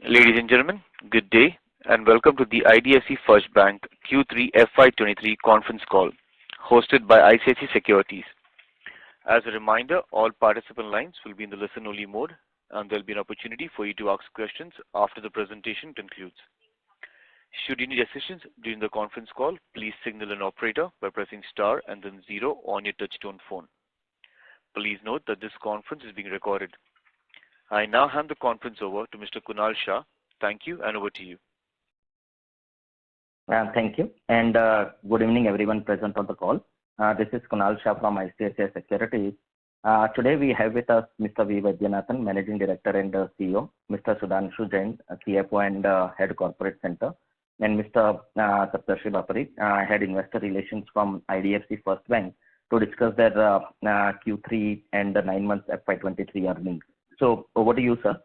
Ladies and gentlemen, good day and welcome to the IDFC First Bank Q3 FY23 conference call hosted by ICICI Securities. As a reminder, all participant lines will be in the listen-only mode and there will be an opportunity for you to ask questions after the presentation concludes. Should you need assistance during the conference call, please signal an operator by pressing star and then 0 on your touch-tone phone. Please note that this conference is being recorded. I now hand the conference over to Mr. Kunal Shah. Thank you and over to you. Thank you and good evening everyone present on the call. This is Kunal Shah from ICICI Securities. Today we have with us Mr. V. Vaidyanathan, Managing Director and CEO, Mr. Sudhanshu Jain, CFO and Head Corporate Center, and Mr. Saptarshi Bapari, Head Investor Relations from IDFC First Bank to discuss their Q3 and the 9 months FY23 earnings. So over to you, sir.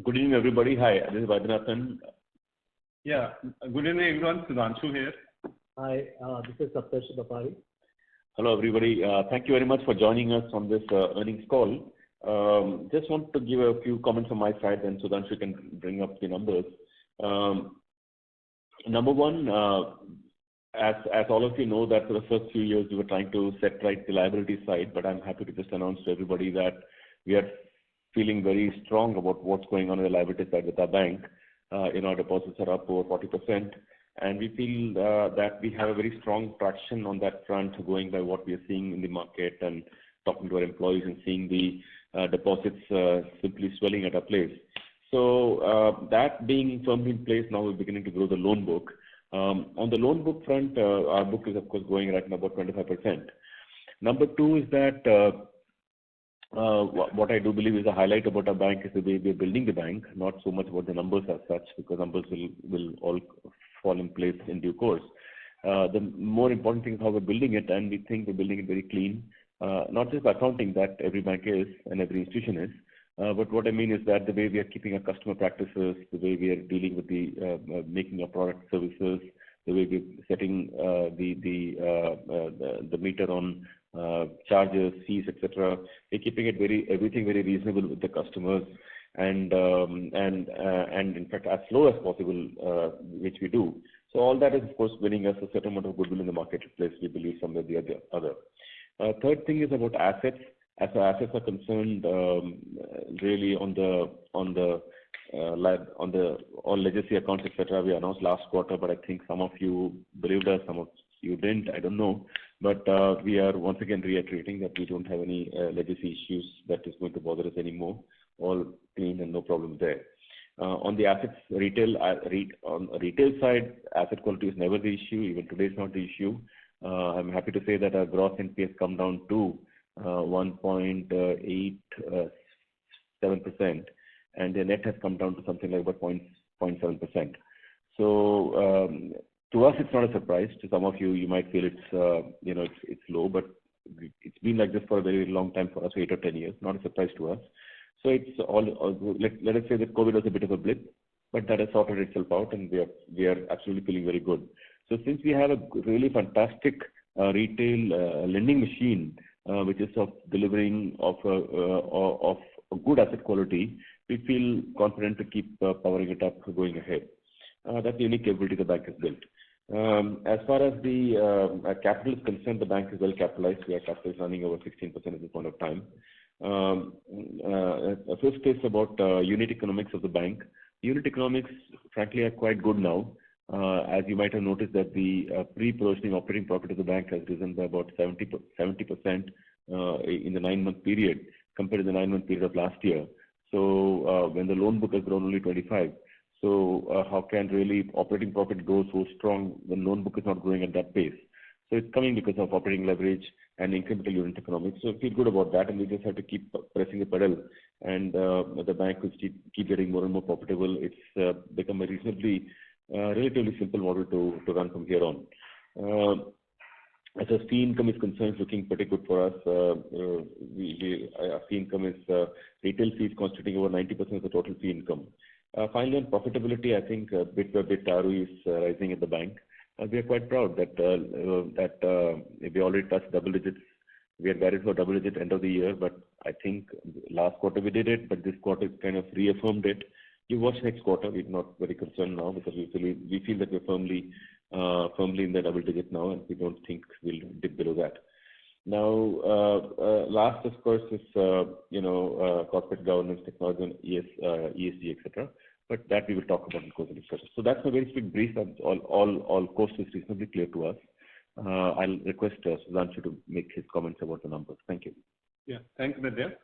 Good evening, everybody. Hi, this is Vaidyanathan. Yeah, good evening, everyone. Sudhanshu here. Hi, this is Saptarshi Bapari. Hello, everybody. Thank you very much for joining us on this earnings call. Just want to give a few comments on my side, and Sudhanshu can bring up the numbers. Number one, as all of you know, that for the first few years we were trying to set right the liability side, but I'm happy to just announce to everybody that we are feeling very strong about what's going on the liability side with our bank. Our deposits are up over 40%, and we feel that we have a very strong traction on that front, going by what we are seeing in the market and talking to our employees and seeing the deposits simply swelling at our place. So that being firmly in place, now we're beginning to grow the loan book. On the loan book front, our book is of course growing right now about 25%. Number two is that what I do believe is a highlight about our bank is the way we are building the bank, not so much about the numbers as such, because numbers will all fall in place in due course. The more important thing is how we're building it, and we think we're building it very clean, not just accounting that every bank is and every institution is, but what I mean is that the way we are keeping our customer practices, the way we are dealing with the making our product services, the way we're setting the meter on charges, fees, etc. We're keeping it everything very reasonable with the customers, and in fact as slow as possible, which we do. So all that is of course winning us a certain amount of goodwill in the marketplace, we believe, somewhere or the other. Third thing is about assets. As our assets are concerned, really on the all legacy accounts, etc. We announced last quarter, but I think some of you believed us, some of you didn't. I don't know, but we are once again reiterating that we don't have any legacy issues that is going to bother us anymore. All clean and no problem there. On the assets on retail side, asset quality is never the issue. Even today is not the issue. I'm happy to say that our gross NPA has come down to 1.87%, and the net has come down to something like about 0.7%. So to us, it's not a surprise. To some of you, you might feel it's low, but it's been like this for a very long time for us, 8 or 10 years. Not a surprise to us. So it's all let us say that COVID was a bit of a blip, but that has sorted itself out, and we are absolutely feeling very good. So since we have a really fantastic retail lending machine, which is of delivering of a good asset quality, we feel confident to keep powering it up going ahead. That's the unique capability the bank has built. As far as the capital is concerned, the bank is well capitalized. We are capital running over 16% at this point of time. First is about unit economics of the bank. Unit economics, frankly, are quite good now. As you might have noticed that the pre-provisioning operating profit of the bank has risen by about 70% in the 9-month period compared to the 9-month period of last year. So when the loan book has grown only 25, so how can really operating profit grow so strong when loan book is not growing at that pace? So it's coming because of operating leverage and incremental unit economics. So I feel good about that, and we just have to keep pressing the pedal, and the bank will keep getting more and more profitable. It's become a relatively simple model to run from here on. As a fee income is concerned, it's looking pretty good for us. Our fee income is retail fees constituting over 90% of the total fee income. Finally, on profitability, I think bit by bit ROE is rising at the bank. We are quite proud that we already touched double digits. We are guided for double digit end of the year, but I think last quarter we did it, but this quarter kind of reaffirmed it. You watch next quarter. We're not very concerned now because we feel that we're firmly in the double digit now, and we don't think we'll dip below that. Now, last, of course, is corporate governance, technology, and ESG, etc. But that we will talk about in course of discussion. So that's a very quick brief, and all course is reasonably clear to us. I'll request Sudhanshu to make his comments about the numbers. Thank you. Yeah, thanks, Vidya.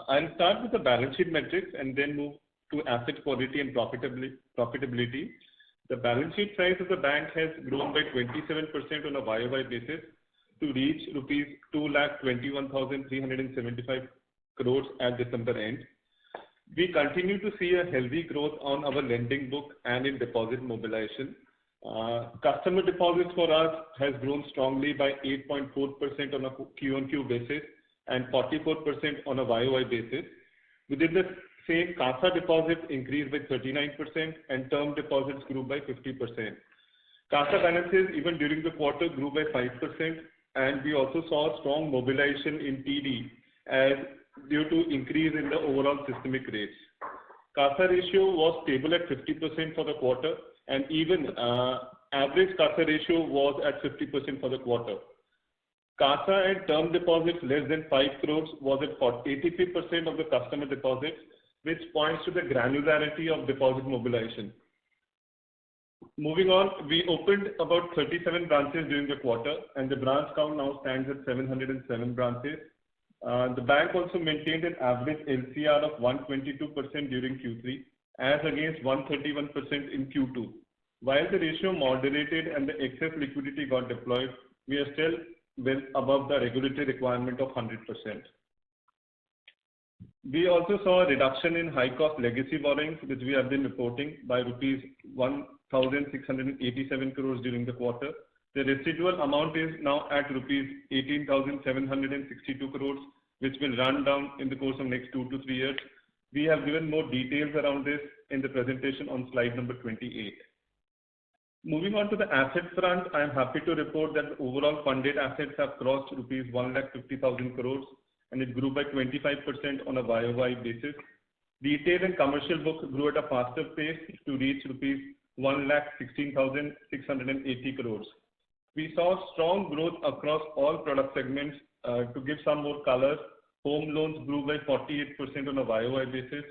I'll start with the balance sheet metrics and then move to asset quality and profitability. The balance sheet size of the bank has grown by 27% on a YOY basis to reach rupees 2,21,375 crores at December end. We continue to see a healthy growth on our lending book and in deposit mobilization. Customer deposits for us has grown strongly by 8.4% on a Q-on-Q basis and 44% on a YOY basis. Within the same, CASA deposits increased by 39% and term deposits grew by 50%. CASA balances even during the quarter grew by 5%, and we also saw strong mobilization in TD as due to increase in the overall systemic rates. CASA ratio was stable at 50% for the quarter, and even average CASA ratio was at 50% for the quarter. CASA and term deposits less than 5 crores was at 83% of the customer deposits, which points to the granularity of deposit mobilization. Moving on, we opened about 37 branches during the quarter, and the branch count now stands at 707 branches. The bank also maintained an average LCR of 122% during Q3, as against 131% in Q2. While the ratio moderated and the excess liquidity got deployed, we are still well above the regulatory requirement of 100%. We also saw a reduction in high-cost legacy borrowings, which we have been reporting, by rupees 1,687 crores during the quarter. The residual amount is now at rupees 18,762 crores, which will run down in the course of next 2 to 3 years. We have given more details around this in the presentation on slide number 28. Moving on to the asset front, I am happy to report that the overall funded assets have crossed rupees 1,50,000 crores, and it grew by 25% on a YOY basis. Retail and commercial book grew at a faster pace to reach rupees 1,16,680 crores. We saw strong growth across all product segments. To give some more color, home loans grew by 48% on a YOY basis.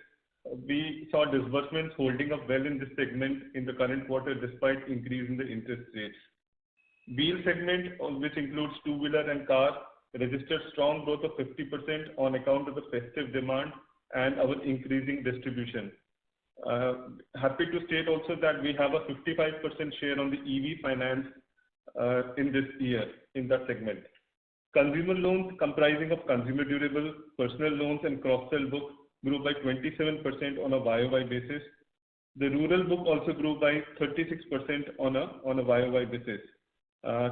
We saw disbursements holding up well in this segment in the current quarter despite increase in the interest rates. Wheel segment, which includes two-wheeler and car, registered strong growth of 50% on account of the festive demand and our increasing distribution. Happy to state also that we have a 55% share on the EV finance in this year in that segment. Consumer loans comprising of consumer durable, personal loans and cross-sell book grew by 27% on a YOY basis. The rural book also grew by 36% on a YOY basis.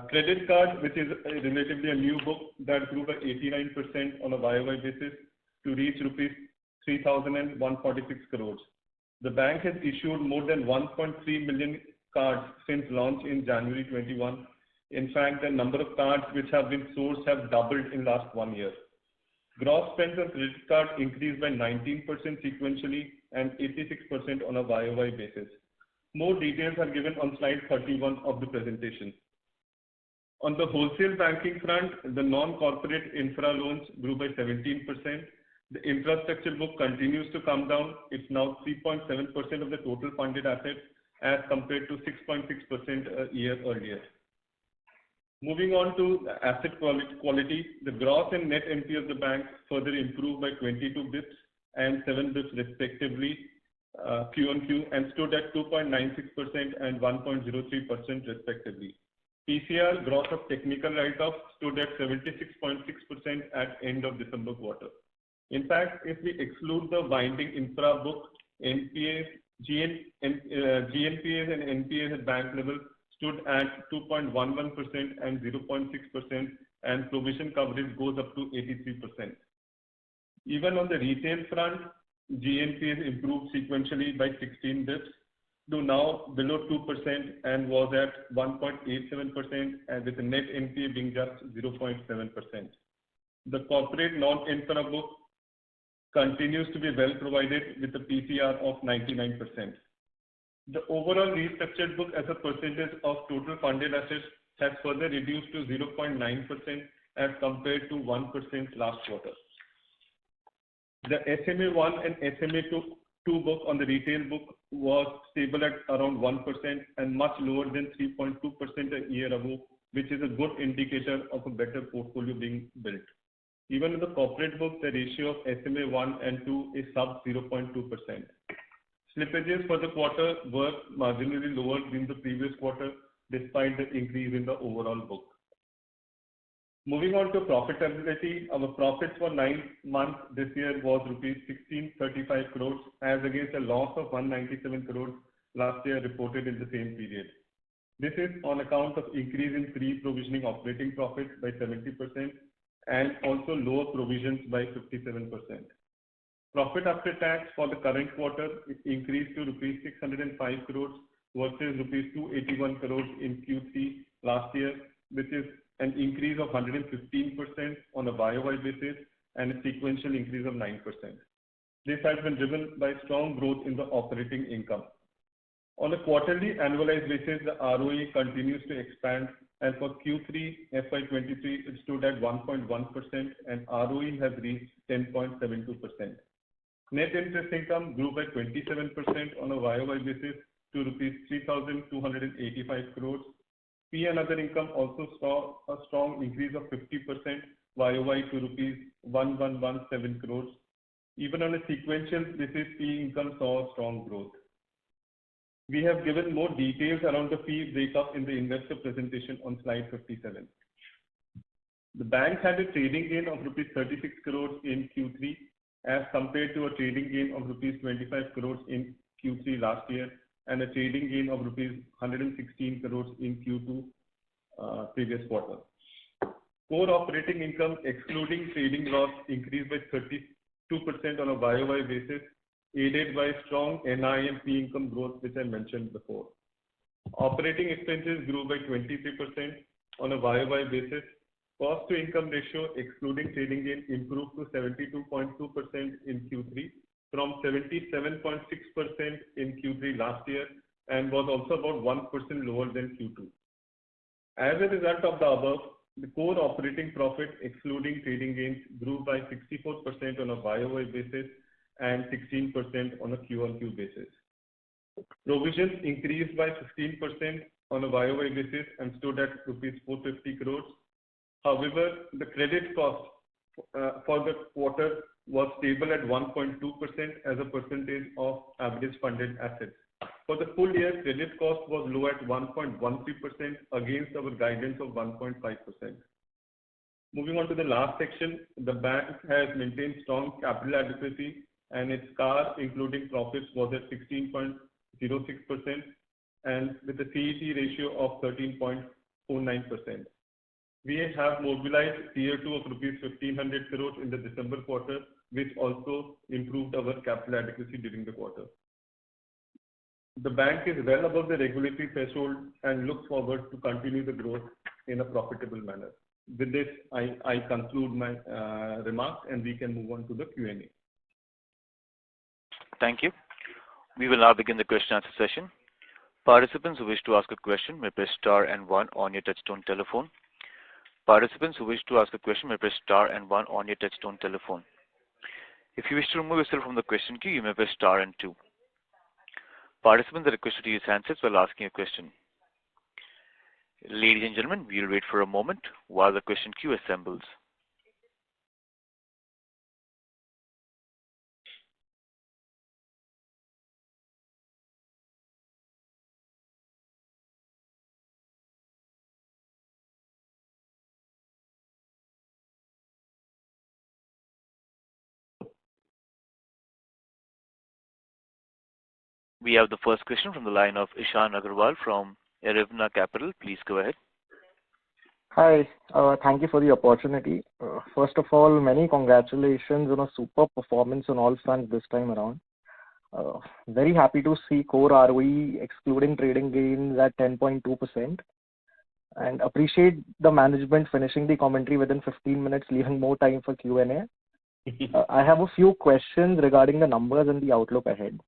Credit card, which is relatively a new book, that grew by 89% on a YOY basis to reach rupees 3,146 crores. The bank has issued more than 1.3 million cards since launch in January 21. In fact, the number of cards which have been sourced have doubled in last 1 year. Gross spends on credit card increased by 19% sequentially and 86% on a YOY basis. More details are given on slide 31 of the presentation. On the wholesale banking front, the non-corporate infra loans grew by 17%. The infrastructure book continues to come down. It's now 3.7% of the total funded assets as compared to 6.6% a year earlier. Moving on to asset quality, the gross and net NPA of the bank further improved by 22 bps and 7 bps respectively Q-on-Q and stood at 2.96% and 1.03% respectively. PCR gross of technical write-off stood at 76.6% at end of December quarter. In fact, if we exclude the winding infra book, GNPAs and NPAs at bank level stood at 2.11% and 0.6%, and provision coverage goes up to 83%. Even on the retail front, GNPAs improved sequentially by 16 bps to now below 2% and was at 1.87%, and with the net NPA being just 0.7%. The corporate non-infra book continues to be well provided with a PCR of 99%. The overall restructured book as a percentage of total funded assets has further reduced to 0.9% as compared to 1% last quarter. The SMA1 and SMA2 book on the retail book was stable at around 1% and much lower than 3.2% a year ago, which is a good indicator of a better portfolio being built. Even in the corporate book, the ratio of SMA1 and 2 is sub 0.2%. Slippages for the quarter were marginally lower than the previous quarter, despite the increase in the overall book. Moving on to profitability, our profits for 9 months this year was rupees 1635 crores as against a loss of 197 crores last year reported in the same period. This is on account of increase in pre-provisioning operating profits by 70% and also lower provisions by 57%. Profit after tax for the current quarter increased to rupees 605 crores versus rupees 281 crores in Q3 last year, which is an increase of 115% on a YOY basis and a sequential increase of 9%. This has been driven by strong growth in the operating income. On a quarterly annualized basis, the ROE continues to expand, and for Q3 FY23 it stood at 1.1% and ROE has reached 10.72%. Net interest income grew by 27% on a YOY basis to rupees 3,285 crores. Fee and other income also saw a strong increase of 50% YOY to rupees 1117 crores. Even on a sequential basis, fee income saw strong growth. We have given more details around the fee breakup in the investor presentation on slide 57. The bank had a trading gain of rupees 36 crores in Q3 as compared to a trading gain of rupees 25 crores in Q3 last year and a trading gain of rupees 116 crores in Q2 previous quarter. Core operating income excluding trading loss increased by 32% on a YOY basis, aided by strong NI and fee income growth, which I mentioned before. Operating expenses grew by 23% on a YOY basis. Cost to income ratio excluding trading gain improved to 72.2% in Q3 from 77.6% in Q3 last year and was also about 1% lower than Q2. As a result of the above, the core operating profit excluding trading gains grew by 64% on a YOY basis and 16% on a Q-on-Q basis. Provisions increased by 15% on a YOY basis and stood at rupees 450 crores. However, the credit cost for the quarter was stable at 1.2% as a percentage of average funded assets. For the full year, credit cost was low at 1.13% against our guidance of 1.5%. Moving on to the last section, the bank has maintained strong capital adequacy and its CAR including profits was at 16.06% and with a CET ratio of 13.49%. We have mobilized Tier 2 of rupees 1,500 crores in the December quarter, which also improved our capital adequacy during the quarter. The bank is well above the regulatory threshold and looks forward to continue the growth in a profitable manner. With this, I conclude my remarks and we can move on to the Q&A. Thank you. We will now begin the question and answer session. Participants who wish to ask a question may press star and 1 on your touchtone telephone. Participants who wish to ask a question may press star and 1 on your touchtone telephone. If you wish to remove yourself from the question queue, you may press star and 2. Participants are requested to use handsets while asking a question. Ladies and gentlemen, we will wait for a moment while the question queue assembles. We have the first question from the line of Ishan Agarwal from Erevna Capital. Please go ahead. Hi, thank you for the opportunity. First of all, many congratulations on a super performance on all fronts this time around. Very happy to see core ROE excluding trading gains at 10.2% and appreciate the management finishing the commentary within 15 minutes, leaving more time for Q&A. I have a few questions regarding the numbers and the outlook ahead.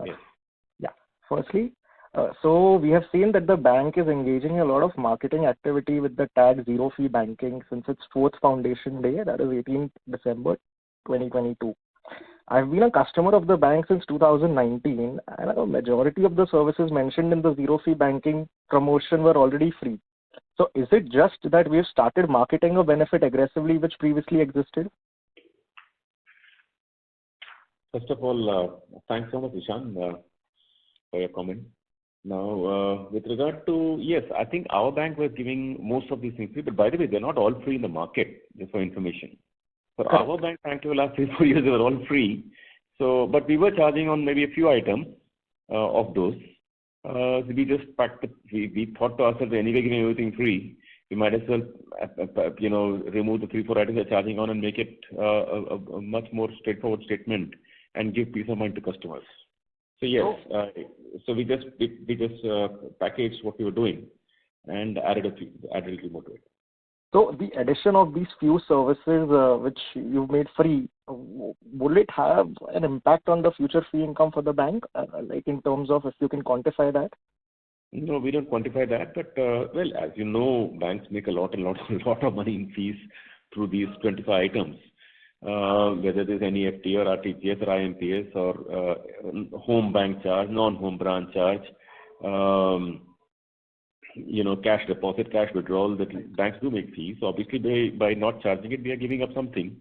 Yes. Yeah. Firstly, so we have seen that the bank is engaging a lot of marketing activity with the tag Zero Fee Banking since its fourth foundation day, that is 18th December 2022. I've been a customer of the bank since 2019, and a majority of the services mentioned in the Zero Fee Banking promotion were already free. So is it just that we've started marketing a benefit aggressively which previously existed? First of all, thanks so much, Ishan, for your comment. Now, with regard to, yes, I think our bank was giving most of these things free, but by the way, they're not all free in the market, just for information. For our bank, thank you, last 3-4 years, they were all free. So, but we were charging on maybe a few items of those. So we just packed we thought to ourselves, anyway, giving everything free, we might as well, remove the 3-4 items they're charging on and make it a much more straightforward statement and give peace of mind to customers. So yes, so we just packaged what we were doing and added a little more to it. So the addition of these few services which you've made free, will it have an impact on the future fee income for the bank, like in terms of if you can quantify that? No, we don't quantify that, but well, as you know, banks make a lot of money in fees through these 25 items. Whether there's NEFT or RTGS or IMPS or home bank charge, non-home branch charge, cash deposit, cash withdrawal, that banks do make fees. So obviously, by not charging it, we are giving up something.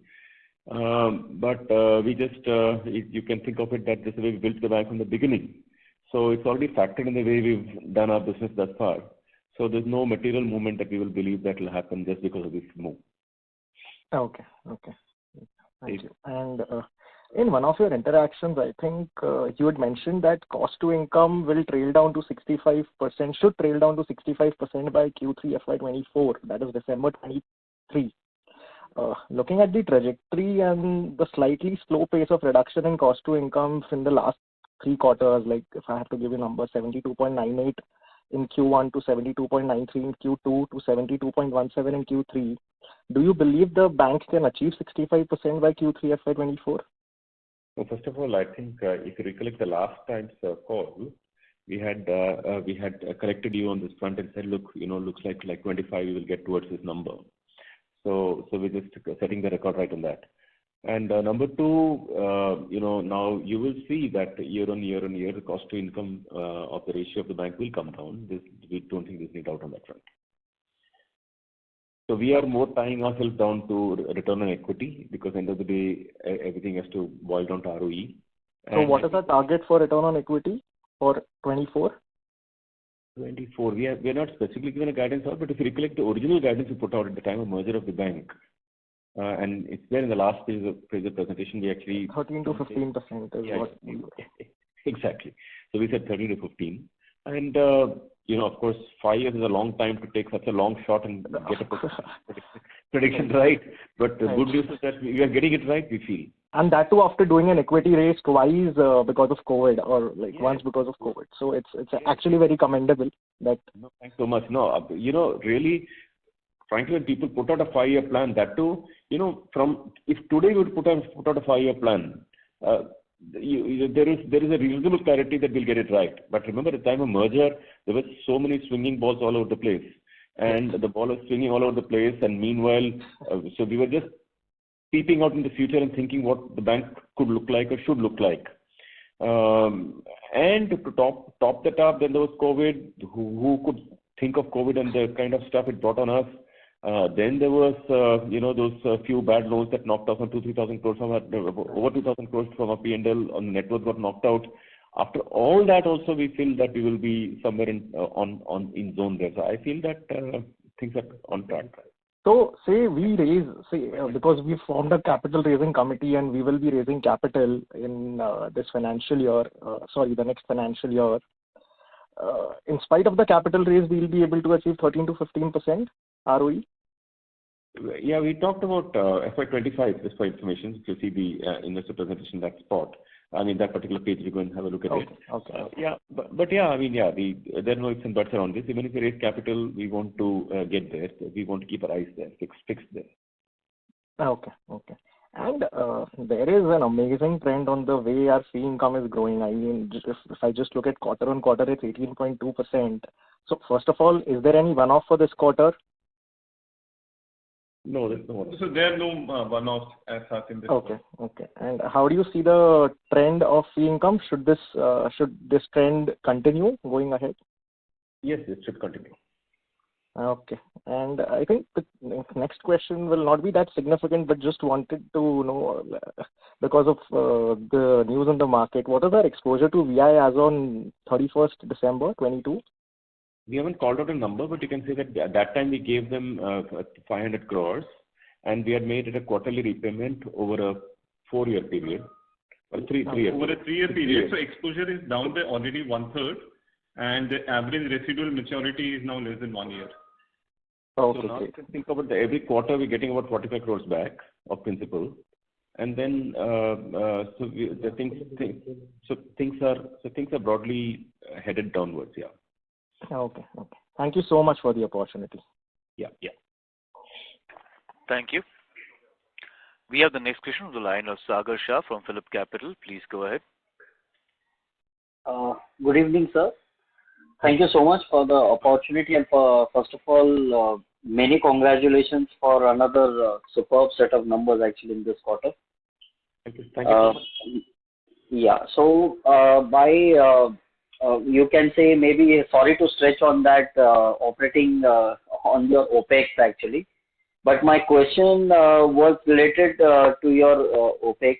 But we just, you can think of it that this is the way we built the bank from the beginning. So it's already factored in the way we've done our business thus far. So there's no material movement that we will believe that will happen just because of this move. Okay. Thank you. And in one of your interactions, I think you had mentioned that cost to income will trail down to 65%, should trail down to 65% by Q3 FY24, that is December 23. Looking at the trajectory and the slightly slow pace of reduction in cost to income in the last 3 quarters, like if I have to give you a number, 72.98 in Q1 to 72.93 in Q2 to 72.17 in Q3, do you believe the bank can achieve 65% by Q3 FY24? Well, first of all, I think if you recollect the last time's call, we had corrected you on this front and said, look, looks like 25 we will get towards this number. So we're just setting the record right on that. And number two, now you will see that year on year, the cost to income of the ratio of the bank will come down. We don't think there's any doubt on that front. So we are more tying ourselves down to return on equity because at the end of the day, everything has to boil down to ROE. So what is the target for return on equity for 24? 24. We are not specifically given a guidance out, but if you recollect the original guidance we put out at the time of merger of the bank, and it's there in the last page of presentation, we actually 13 to 15% is what. Exactly. So we said 13 to 15, and of course, 5 years is a long time to take such a long shot and get a prediction right. But the good news is that we are getting it right, we feel. And that too after doing an equity raise twice because of COVID, or once because of COVID. So it's actually very commendable. That. No, thanks so much. No, really, frankly, when people put out a 5-year plan, that too, if today we would put out a 5-year plan, there is a reasonable clarity that we'll get it right. But remember, at the time of merger, there were so many swinging balls all over the place, and the ball was swinging all over the place. And meanwhile, so we were just peeping out in the future and thinking what the bank could look like or should look like. And to top that up, then there was COVID. Who could think of COVID and the kind of stuff it brought on us? Then there was, those few bad loans that knocked us on 2,000-3,000 crores over 2,000 crores from our P&L on net worth got knocked out. After all that, also we feel that we will be somewhere in zone there. So I feel that things are on track. So say we raise, because we formed a capital raising committee and we will be raising capital in this financial year, the next financial year. In spite of the capital raise, we will be able to achieve 13 to 15% ROE? Yeah, we talked about FY25 just for information. If you see the investor presentation, that spot, that particular page, you go and have a look at it. Okay. There are no ifs and buts around this. Even if we raise capital, we want to get there. We want to keep our eyes there, fixed there. Okay. And there is an amazing trend on the way our fee income is growing. I mean, if I just look at quarter on quarter, it's 18.2%. So first of all, is there any one-off for this quarter? No, there's no one. So there are no one-offs as such in this. Okay, okay. And how do you see the trend of fee income? Should this trend continue going ahead? Yes, it should continue. Okay. And I think the next question will not be that significant, but just wanted to know, because of the news on the market, what is our exposure to VI as on 31st December 22? We haven't called out a number, but you can say that at that time we gave them 500 crores, and we had made it a quarterly repayment over a 4-year period. Or three year Over a 3-year period. So exposure is down by already 1/3, and the average residual maturity is now less than 1 year. Okay. So now you can think about every quarter we're getting about 45 crores back of principal, and then things are broadly headed downwards. Yeah. Okay. Okay. Thank you so much for the opportunity. Yeah. Thank you. We have the next question on the line of Sagar Shah from Phillip Capital. Please go ahead. Good evening, sir. Thank you so much for the opportunity, and for, first of all, many congratulations for another superb set of numbers actually in this quarter. Thank you. Thank you so much. Yeah. So you can say, maybe sorry to stretch on that operating on your OPEX actually, but my question was related to your OPEX.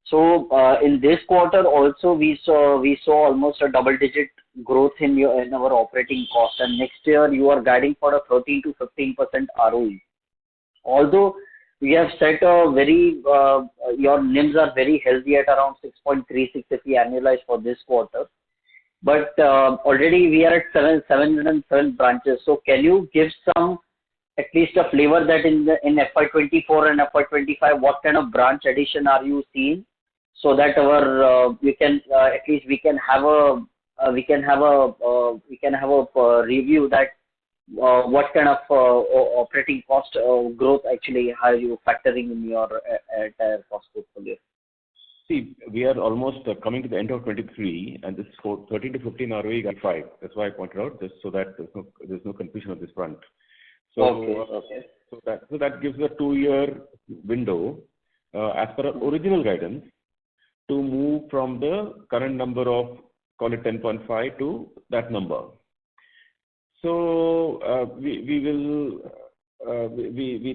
So in this quarter also we saw almost a double-digit growth in our operating cost, and next year you are guiding for a 13 to 15% ROE. Although we have set a very your NIMs are very healthy at around 6.36 if we annualize for this quarter. But already we are at 707 branches. So can you give some, at least a flavor that in FY24 and FY25, what kind of branch addition are you seeing, so that our we can at least we can have a review that what kind of operating cost growth actually are you factoring in your entire cost portfolio? See, we are almost coming to the end of 23, and this 13 to 15 ROE got 5. That's why I pointed out, just so that there's no confusion on this front. So, Okay. So that gives a 2-year window, as per our original guidance, to move from the current number of, call it 10.5, to that number. So we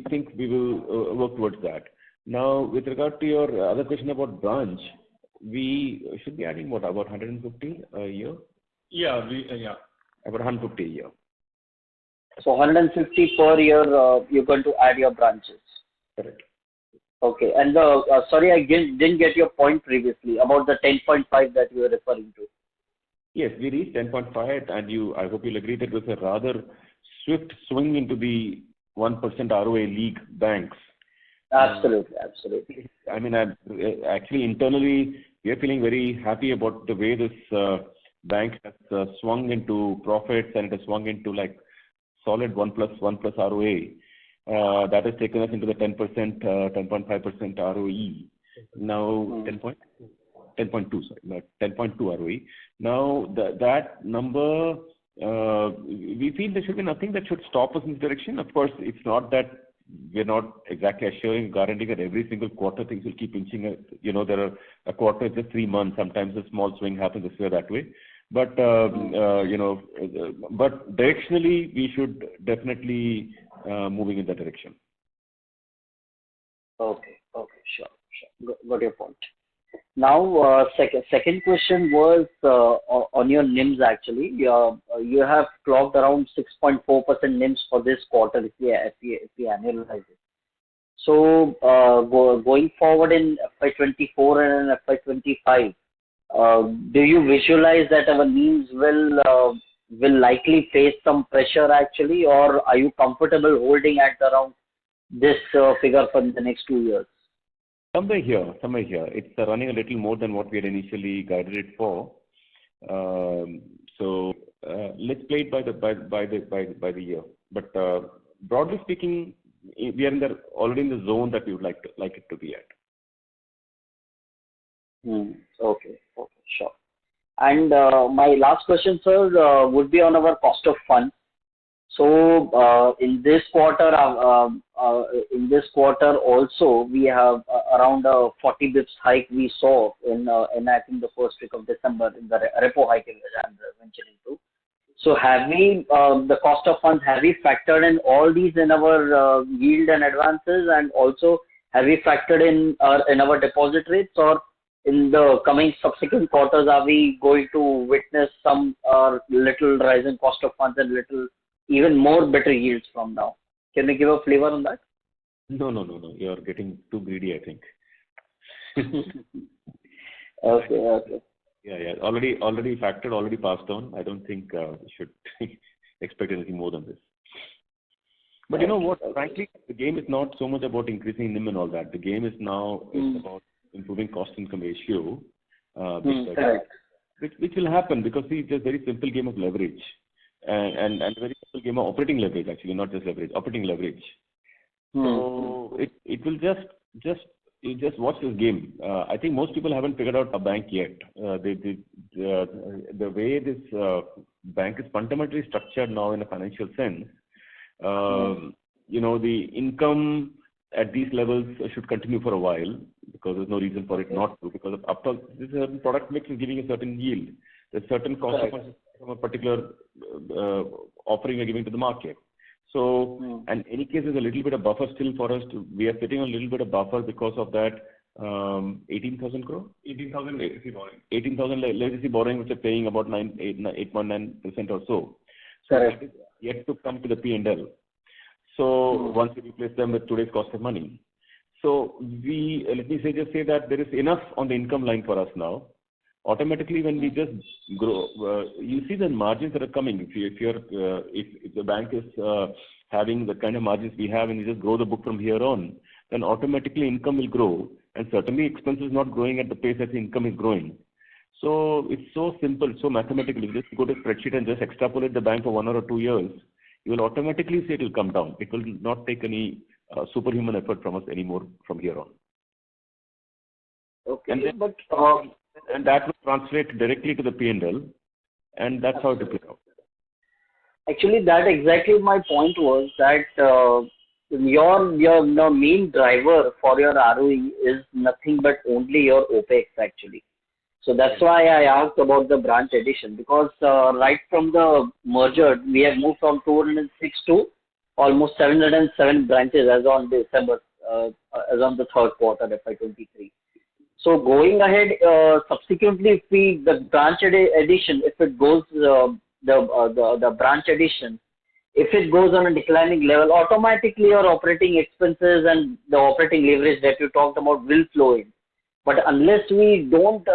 think we will work towards that. Now, with regard to your other question about branch, we should be adding what, about 150 a year? Yeah, About 150 a year. So 150 per year you're going to add your branches. Correct. Okay. And sorry, I didn't get your point previously about the 10.5 that you were referring to. Yes, we reached 10.5, and I hope you'll agree that it was a rather swift swing into the 1% ROA league banks. Absolutely. I mean, actually, internally, we are feeling very happy about the way this bank has swung into profits, and it has swung into like solid 1 plus ROA. That has taken us into the 10%, 10.5% ROE. Now, 10.2, sorry, not 10.2 ROE. Now, that number, we feel there should be nothing that should stop us in this direction. Of course, it's not that we're not exactly assuring, guaranteeing that every single quarter things will keep inching. There are a quarter, just 3 months. Sometimes a small swing happens this way or that way. But, but directionally, we should definitely moving in that direction. Okay, sure. Got your point. Now, second question was on your NIMs actually. You have clocked around 6.4% NIMs for this quarter if we annualize it. So going forward in FY24 and FY25, do you visualize that our NIMs will likely face some pressure actually, or are you comfortable holding at around this figure for the next 2 years? Somewhere here. It's running a little more than what we had initially guided it for. So let's play it by the year. But broadly speaking, we are already in the zone that we would like it to be at. Okay, sure. And my last question, sir, would be on our cost of funds. So in this quarter also, we have around a 40 bips hike we saw in I think the first week of December in the repo hike I'm mentioning too. So have we the cost of funds, have we factored in all these in our yield and advances, and also have we factored in our deposit rates, or in the coming subsequent quarters are we going to witness some little rise in cost of funds and little even more better yields from now? Can you give a flavor on that? No. You are getting too greedy, I think. Okay. Yeah. Already factored, already passed on. I don't think we should expect anything more than this. But you know what? Frankly, the game is not so much about increasing NIM and all that. The game is now about improving cost-income ratio, which will happen because it's a very simple game of leverage and a very simple game of operating leverage, actually, not just leverage, operating leverage. So it will just watch this game. I think most people haven't figured out a bank yet. The way this bank is fundamentally structured now in a financial sense, the income at these levels should continue for a while because there's no reason for it not to. Because after this product mix is giving a certain yield, there's certain cost from a particular offering you're giving to the market. So, and in any case, there's a little bit of buffer still for us we are sitting on a little bit of buffer because of that 18,000 crore? 18,000 legacy borrowing. 18,000 legacy borrowing, which are paying about 8.9% or so. So that is yet to come to the P&L. So once we replace them with today's cost of money. So let me just say that there is enough on the income line for us now. Automatically, when we just grow, you see the margins that are coming. If the bank is having the kind of margins we have, and you just grow the book from here on, then automatically income will grow, and certainly expenses not growing at the pace that the income is growing. So it's so simple, so mathematically. Just go to spreadsheet and just extrapolate the bank for 1 or 2 years. You will automatically see it will come down. It will not take any superhuman effort from us anymore from here on. Okay, and that will translate directly to the P&L, and that's how it will play out. Actually, that exactly my point was that your main driver for your ROE is nothing but only your OPEX actually. So that's why I asked about the branch addition, because right from the merger, we have moved from 206 to almost 707 branches as on December, as on the third quarter FY23. So going ahead, subsequently, if the branch addition, if it goes, the branch addition, if it goes on a declining level, automatically your operating expenses and the operating leverage that you talked about will flow in. But unless we don't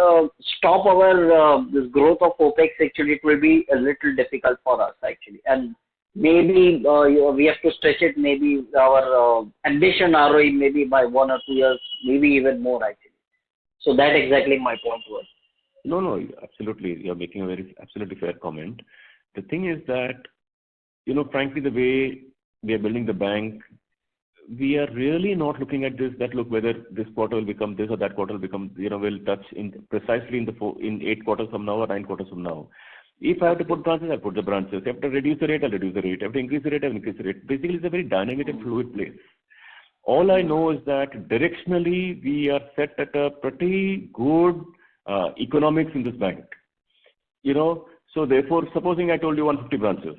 stop our this growth of OPEX, actually, it will be a little difficult for us actually. And maybe we have to stretch it. Maybe our ambition ROE maybe by 1 or 2 years, maybe even more actually. So that exactly my point was. No, absolutely. You're making a very absolutely fair comment. The thing is that, frankly, the way we are building the bank, we are really not looking at this, that look, whether this quarter will become this or that quarter will become, will touch precisely in 8 quarters from now or 9 quarters from now. If I have to put branches, I'll put the branches. If I have to reduce the rate, I'll reduce the rate. If I have to increase the rate, I'll increase the rate. Basically, it's a very dynamic and fluid place. All I know is that directionally, we are set at a pretty good economics in this bank. So therefore, supposing I told you 150 branches,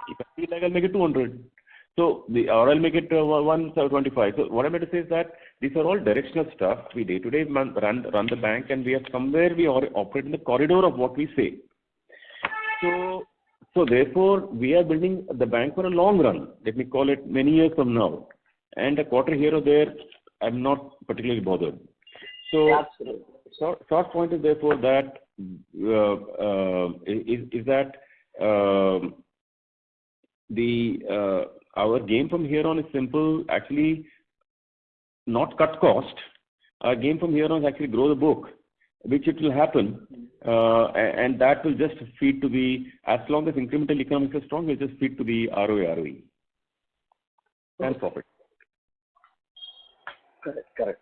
if I feel like I'll make it 200. So, or I'll make it 125. So what I'm going to say is that these are all directional stuff. We day-to-day run the bank, and we are somewhere we operate in the corridor of what we say. So therefore, we are building the bank for a long run. Let me call it many years from now. And a quarter here or there, I'm not particularly bothered. So, short point is therefore that our game from here on is simple. Actually, not cut cost. Our game from here on is actually grow the book, which it will happen, and that will just feed to the, as long as incremental economics is strong, will just feed to the ROE and profit. Correct.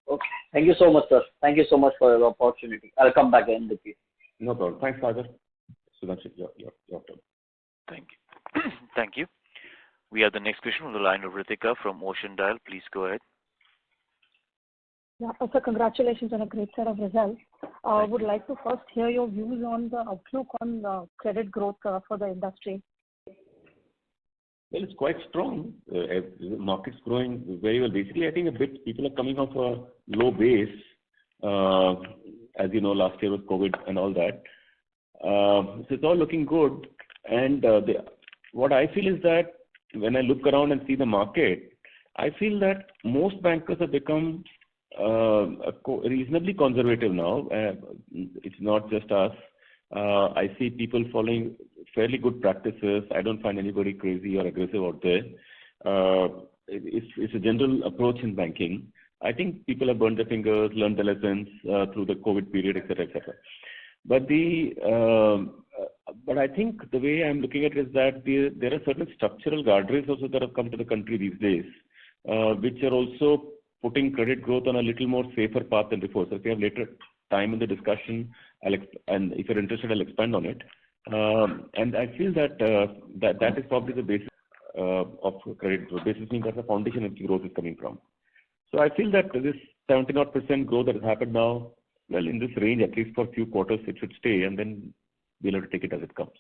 Okay. Thank you so much, sir. Thank you so much for your opportunity. I'll come back again with you. No problem. Thanks, Sagar. Sudhanshu, your turn. Thank you. Thank you. We have the next question from the line of Ritika from Ocean Dial. Please go ahead. Yeah, so congratulations on a great set of results. Would like to first hear your views on the outlook on credit growth for the industry. Well, it's quite strong. The market's growing very well. Basically, I think a bit people are coming off a low base. As you know, last year was COVID and all that. So it's all looking good. And what I feel is that when I look around and see the market, I feel that most bankers have become reasonably conservative now. It's not just us. I see people following fairly good practices. I don't find anybody crazy or aggressive out there. It's a general approach in banking. I think people have burned their fingers, learned the lessons through the COVID period, etc., etc. But I think the way I'm looking at it is that there are certain structural guardrails also that have come to the country these days, which are also putting credit growth on a little more safer path than before. So if you have later time in the discussion, and if you're interested, I'll expand on it. And I feel that that is probably the basis of credit growth. Basis means that's the foundation of growth is coming from. So I feel that this 70% growth that has happened now, well, in this range, at least for a few quarters, it should stay, and then we'll have to take it as it comes.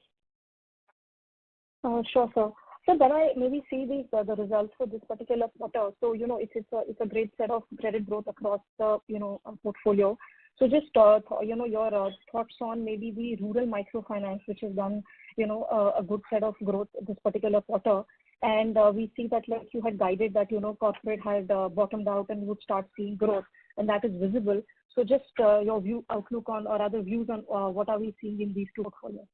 Sure, sir. So then I maybe see the results for this particular quarter. So, it's a great set of credit growth across the, portfolio. So just, your thoughts on maybe the rural microfinance, which has done, a good set of growth this particular quarter. And we see that, like you had guided that, corporate had bottomed out and would start seeing growth, and that is visible. So just your outlook on, or other views on what are we seeing in these two portfolios?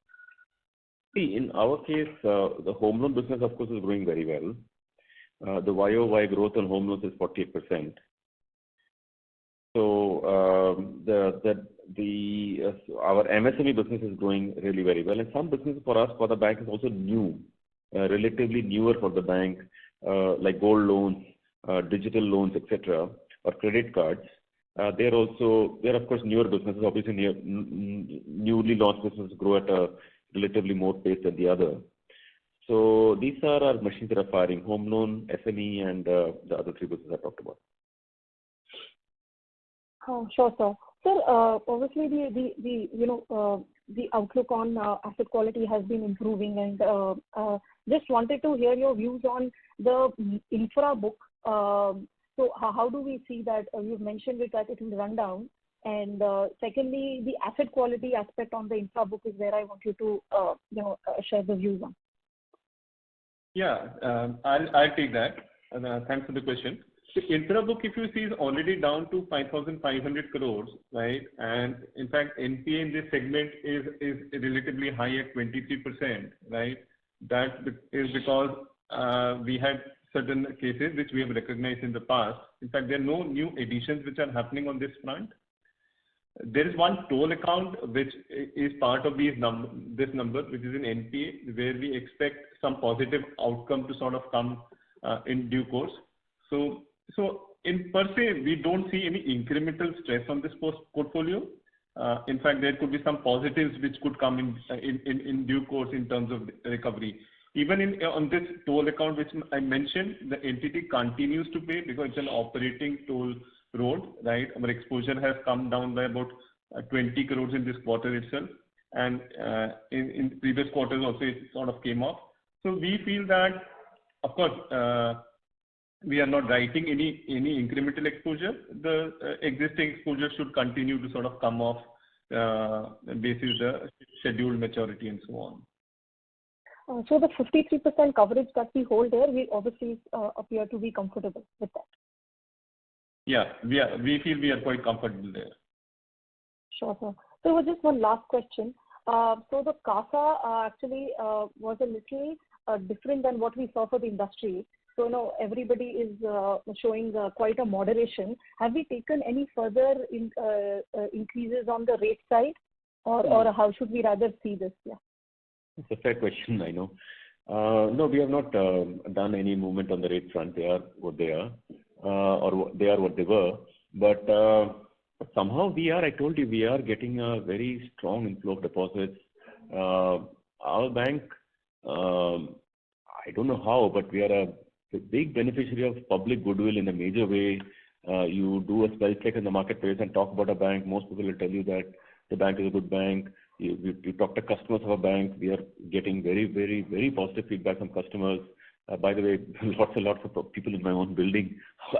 See, in our case, the home loan business, of course, is growing very well. The YOY growth on home loans is 48%. So our MSME business is growing really very well, and some businesses for us, for the bank, is also new, relatively newer for the bank, like gold loans, digital loans, etc., or credit cards. They're of course newer businesses. Obviously, newly launched businesses grow at a relatively more pace than the other. So these are our machines that are firing: home loan, SME, and the other three businesses I talked about. Oh, sure, sir. Sir, obviously the outlook on asset quality has been improving, and just wanted to hear your views on the infra book. So how do we see that? You've mentioned it that it will run down. And secondly, the asset quality aspect on the infra book is where I want you to share the views on. Yeah, I'll take that. Thanks for the question. The infra book, if you see, is already down to 5,500 crores, right? And in fact, NPA in this segment is relatively high at 23%, right? That is because we had certain cases which we have recognized in the past. In fact, there are no new additions which are happening on this front. There is one toll account which is part of this number, which is in NPA, where we expect some positive outcome to sort of come in due course. So in per se, we don't see any incremental stress on this portfolio. In fact, there could be some positives which could come in due course in terms of recovery. Even on this toll account which I mentioned, the entity continues to pay because it's an operating toll road, right? Our exposure has come down by about 20 crores in this quarter itself, and in previous quarters also it sort of came off. So we feel that, of course, we are not writing any incremental exposure. The existing exposure should continue to sort of come off basis the scheduled maturity and so on. So the 53% coverage that we hold there, we obviously appear to be comfortable with that. Yeah, we feel we are quite comfortable there. Sure, sir. So just one last question. So the CASA actually was a little different than what we saw for the industry. So everybody is showing quite a moderation. Have we taken any further increases on the rate side, or how should we rather see this? Yeah. It's a fair question, I know. No, we have not done any movement on the rate front. They are what they are. they are what they were. But somehow I told you, we are getting a very strong inflow of deposits. Our bank, I don't know how, but we are a big beneficiary of public goodwill in a major way. You do a spell check in the marketplace and talk about a bank. Most people will tell you that the bank is a good bank. You talk to customers of a bank. We are getting very, very, very positive feedback from customers. By the way, lots and lots of people in my own building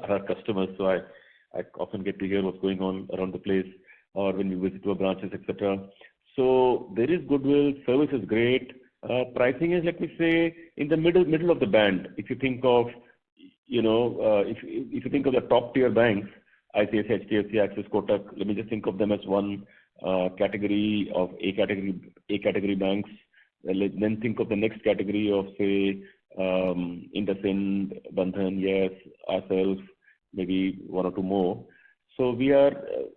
are customers, so I often get to hear what's going on around the place, or when we visit our branches, etc. So there is goodwill. Service is great. Pricing is, let me say, in the middle of the band. If you think of, if you think of the top tier banks, ICICI, HDFC, Axis, Kotak, let me just think of them as one category of A category banks. Then think of the next category of, say, IndusInd, Bandhan, Yes, ourselves, maybe one or two more. So we are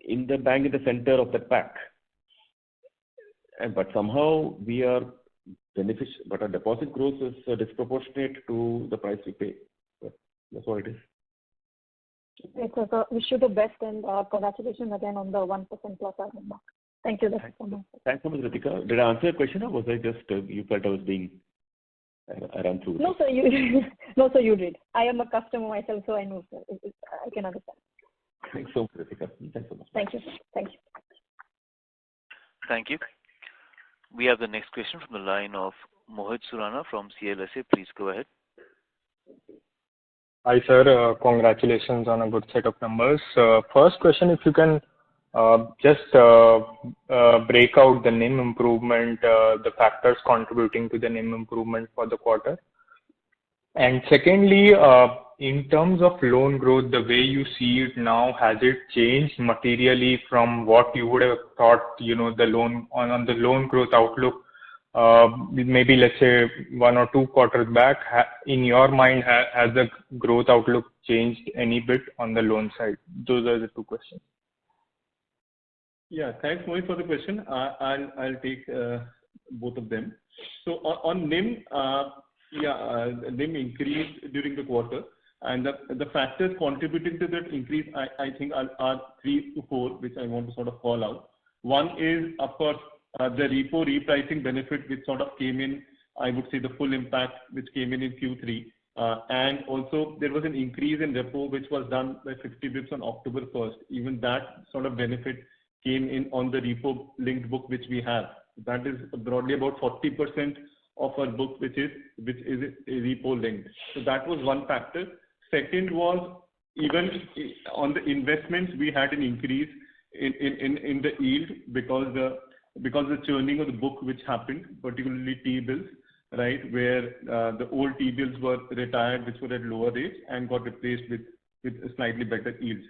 in the bank in the center of the pack. But somehow we are beneficial, but our deposit growth is disproportionate to the price we pay. But that's what it is. Okay, so wish you the best and congratulations again on the 1% plus mark. Thank you. Thanks so much, Ritika. Did I answer your question, or was I just you felt I was being I ran through? No, sir, you did. I am a customer myself, so I know, sir. I can understand. Thanks so much, Ritika. Thanks so much. Thank you. Thank you. Thank you. We have the next question from the line of Mohit Surana from CLSA. Please go ahead. Hi, sir. Congratulations on a good set of numbers. First question, if you can just break out the NIM improvement, the factors contributing to the NIM improvement for the quarter. And secondly, in terms of loan growth, the way you see it now, has it changed materially from what you would have thought, the loan on the loan growth outlook, maybe let's say 1 or 2 quarters back? In your mind, has the growth outlook changed any bit on the loan side? Those are the 2 questions. Yeah, thanks, Mohit, for the question. I'll take both of them. So on NIM, NIM increased during the quarter, and the factors contributing to that increase, I think, are 3 to 4, which I want to sort of call out. One is, of course, the repo repricing benefit, which sort of came in, I would say the full impact, which came in Q3. And also there was an increase in repo, which was done by 50 bps on October 1st. Even that sort of benefit came in on the repo linked book, which we have. That is broadly about 40% of our book, which is repo linked. So that was one factor. Second was, even on the investments, we had an increase in the yield because the churning of the book which happened, particularly T-bills, right, where the old T-bills were retired, which were at lower rates, and got replaced with slightly better yields.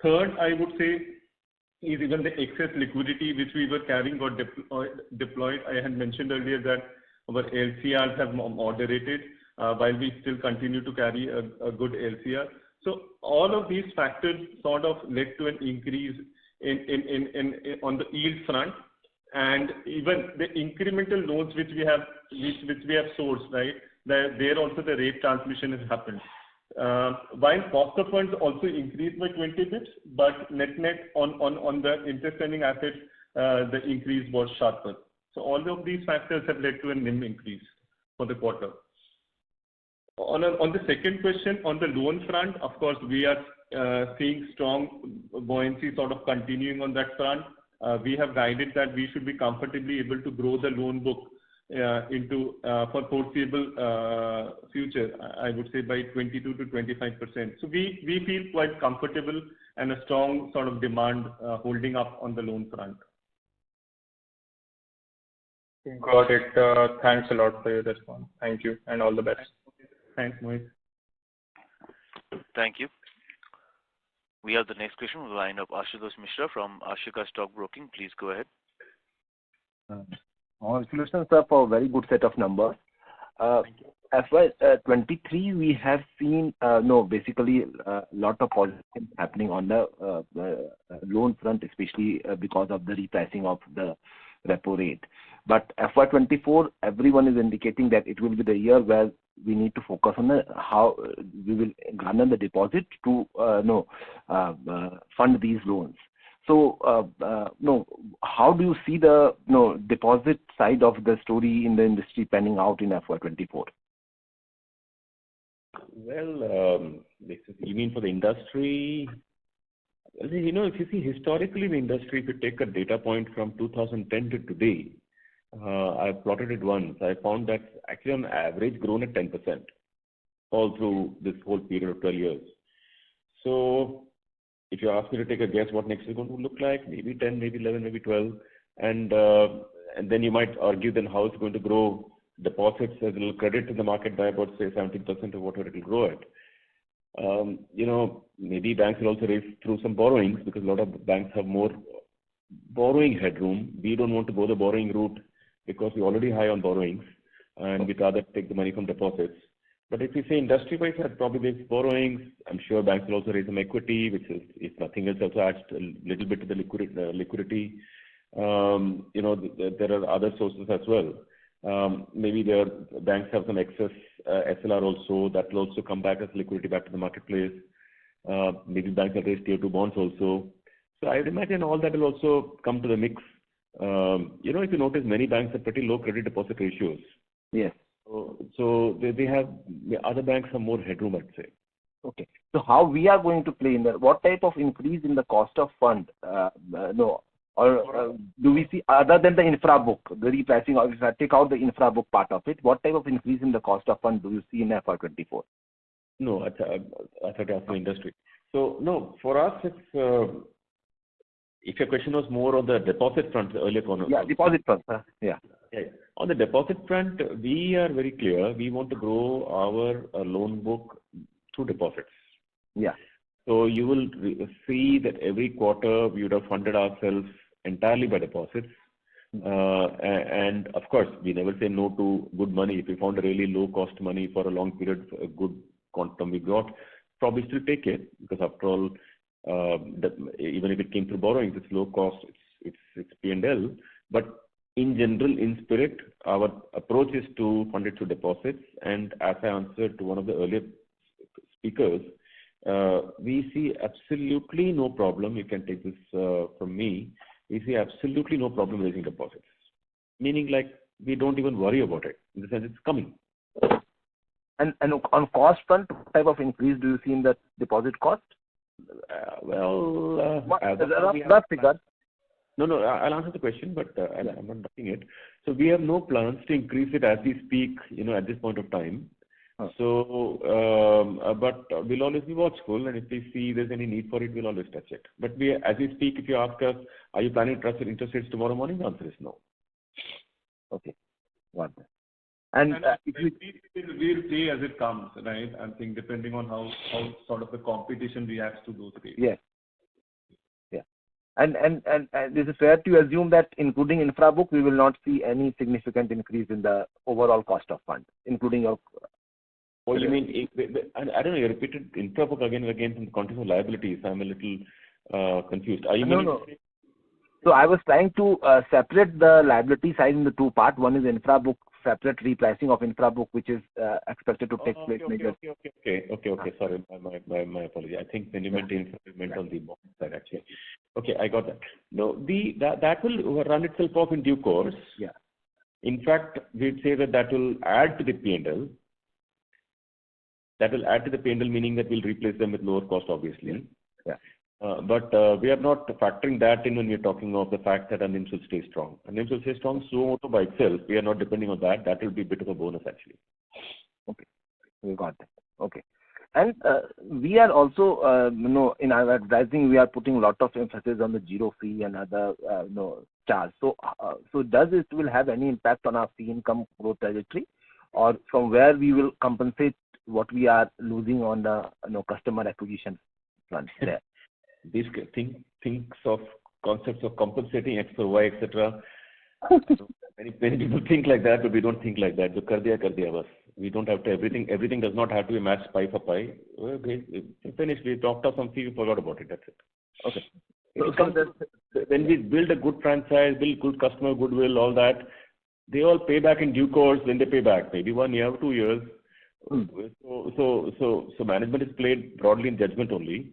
Third, I would say, is even the excess liquidity which we were carrying got deployed. I had mentioned earlier that our LCRs have moderated, while we still continue to carry a good LCR. So all of these factors sort of led to an increase on the yield front, and even the incremental loans which we have sourced, right? There also the rate transmission has happened. While cost of funds also increased by 20 bits, but net on the interest earning assets, the increase was sharper. So all of these factors have led to a NIM increase for the quarter. On the second question, on the loan front, of course, we are seeing strong buoyancy sort of continuing on that front. We have guided that we should be comfortably able to grow the loan book for foreseeable future, I would say by 22 to 25%. So we feel quite comfortable and a strong sort of demand holding up on the loan front. Got it. Thanks a lot for your response. Thank you, and all the best. Thanks, Mohit. Thank you. We have the next question on the line of Ashutosh Mishra from Ashika Stock Broking. Please go ahead. Congratulations, sir, for a very good set of numbers. FY23, we have seen basically a lot of positive happening on the loan front, especially because of the repricing of the repo rate. But FY24, everyone is indicating that it will be the year where we need to focus on how we will garner the deposit to fund these loans. So, how do you see the deposit side of the story in the industry panning out in FY24? Well, you mean for the industry? Well, if you see historically the industry, if you take a data point from 2010 to today, I plotted it once. I found that actually on average grown at 10% all through this whole period of 12 years. So if you ask me to take a guess what next is going to look like, maybe 10, maybe 11, maybe 12. And then you might argue then how it's going to grow deposits as a little credit to the market by about say 17% or whatever it will grow at. Maybe banks will also raise through some borrowings because a lot of banks have more borrowing headroom. We don't want to go the borrowing route because we're already high on borrowings and we'd rather take the money from deposits. But if you say industry-wise, probably there's borrowings. I'm sure banks will also raise some equity, which is, if nothing else, also adds a little bit to the liquidity. There are other sources as well. Maybe banks have some excess SLR also. That will also come back as liquidity back to the marketplace. Maybe banks will raise tier 2 bonds also. So I would imagine all that will also come to the mix. If you notice, many banks have pretty low credit deposit ratios. Yes. So they have, other banks have more headroom, I'd say. Okay. So how we are going to play in that? What type of increase in the cost of fund? Do we see, other than the infra book, the repricing, or if I take out the infra book part of it, what type of increase in the cost of fund do you see in FY24? No, I thought you asked the industry. So no, for us, it's if your question was more on the deposit front, the earlier corner. Yeah, deposit front. Yeah. On the deposit front, we are very clear. We want to grow our loan book through deposits. Yeah. So you will see that every quarter we would have funded ourselves entirely by deposits. And of course, we never say no to good money. If we found a really low cost money for a long period, a good quantum we got, probably still take it because after all, even if it came through borrowings, it's low cost, it's P&L. But in general, in spirit, our approach is to fund it through deposits. And as I answered to one of the earlier speakers, we see absolutely no problem. You can take this from me. We see absolutely no problem raising deposits. Meaning, like, we don't even worry about it. In the sense, it's coming. And on cost front, what type of increase do you see in the deposit cost? That figure. No, I'll answer the question, but I'm not ducking it. So we have no plans to increase it as we speak, at this point of time. So, but we'll always be watchful, and if we see there's any need for it, we'll always touch it. But as we speak, if you ask us, are you planning to touch interest rates tomorrow morning? The answer is no. Okay. Got that. And we'll play as it comes, right? I think depending on how sort of the competition reacts to those rates. Yes. Yeah. And is it fair to assume that including infra book, we will not see any significant increase in the overall cost of funds, including your... Oh, you mean, I don't know, you repeated infra book again and again from the context of liabilities. I'm a little confused. Are you No. So I was trying to separate the liability side in the two parts. One is infra book, separate repricing of infra book, which is expected to take place. Okay. Sorry, my apology. I think when you meant infra, you meant on the bond side actually. Okay, I got that. No, that will run itself off in due course. Yeah. In fact, we'd say that will add to the P&L. That will add to the P&L, meaning that we'll replace them with lower cost, obviously. Yeah. But we are not factoring that in when we are talking of the fact that our NIMs will stay strong. Our NIMs will stay strong so by itself. We are not depending on that. That will be a bit of a bonus, actually. Okay. We got that. Okay. And we are also, in our advertising, we are putting a lot of emphasis on the zero fee and other, charge. So does it will have any impact on our fee income growth trajectory, or from where we will compensate what we are losing on the customer acquisition front there? These thinks of concepts of compensating X for Y, etc. Many people think like that, but we don't think like that. So kar diya bas. We don't have to everything does not have to be matched pie for pie. Okay, finished. We talked of something, we forgot about it. That's it. Okay. When we build a good franchise, build good customer goodwill, all that, they all pay back in due course when they pay back. Maybe 1 year, 2 years. So management is played broadly in judgment only.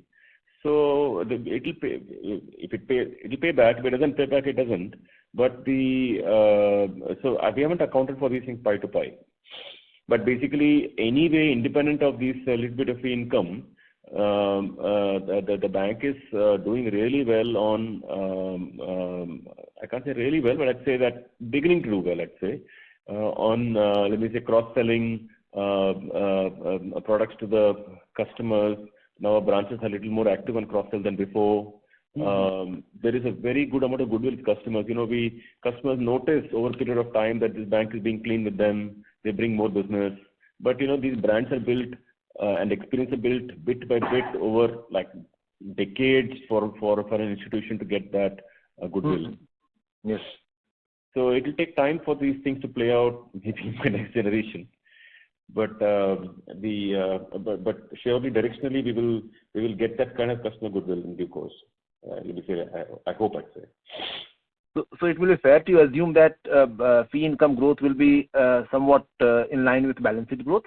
So it'll pay. If it pay, it'll pay back. If it doesn't pay back, it doesn't. But we haven't accounted for these things pie to pie. But basically, anyway, independent of these little bit of fee income, the bank is doing really well on. I can't say really well, but I'd say that beginning to do well. I'd say on let me say cross-selling products to the customers. Now our branches are a little more active on cross-sell than before. There is a very good amount of goodwill with customers. Customers notice over a period of time that this bank is being clean with them. They bring more business. But these brands are built and experience are built bit by bit over like decades for an institution to get that goodwill. Yes. So it will take time for these things to play out, maybe in the next generation. But surely directionally we will get that kind of customer goodwill in due course. Let me say, I hope I'd say. So it will be fair to assume that fee income growth will be somewhat in line with balance sheet growth?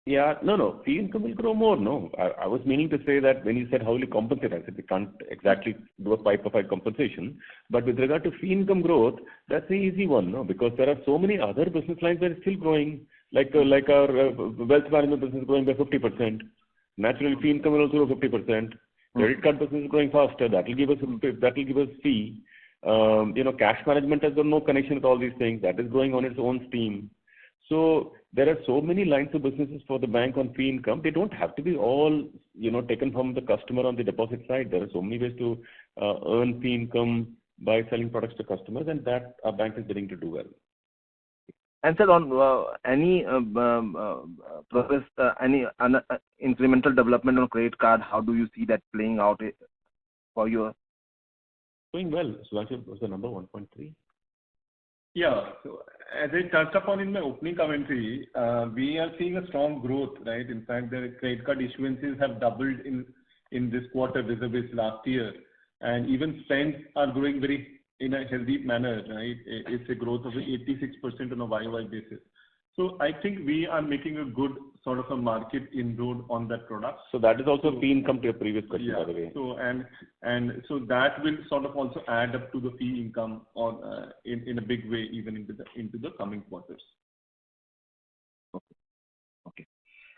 Yeah, no. Fee income will grow more. No, I was meaning to say that when you said how will you compensate, I said we can't exactly do a pie-for-pie compensation. But with regard to fee income growth, that's the easy one, no? Because there are so many other business lines that are still growing, like our wealth management business is growing by 50%. Naturally, fee income will also grow 50%. Credit card business is growing faster. That will give us fee. Cash management has got no connection with all these things. That is growing on its own steam. So there are so many lines of businesses for the bank on fee income. They don't have to be all, taken from the customer on the deposit side. There are so many ways to earn fee income by selling products to customers, and that our bank is willing to do well. And sir, on any progress, any incremental development on credit card, how do you see that playing out for you? Doing well. Sudhanshu was the number 1.3. Yeah. So as I touched upon in my opening commentary, we are seeing a strong growth, right? In fact, the credit card issuances have doubled in this quarter vis-a-vis last year, and even spends are growing in a healthy manner, right? It's a growth of 86% on a YOY basis. So I think we are making a good sort of a market inroad on that product. So that is also fee income to your previous question, by the way. So and so that will sort of also add up to the fee income on in a big way even into the coming quarters. Okay.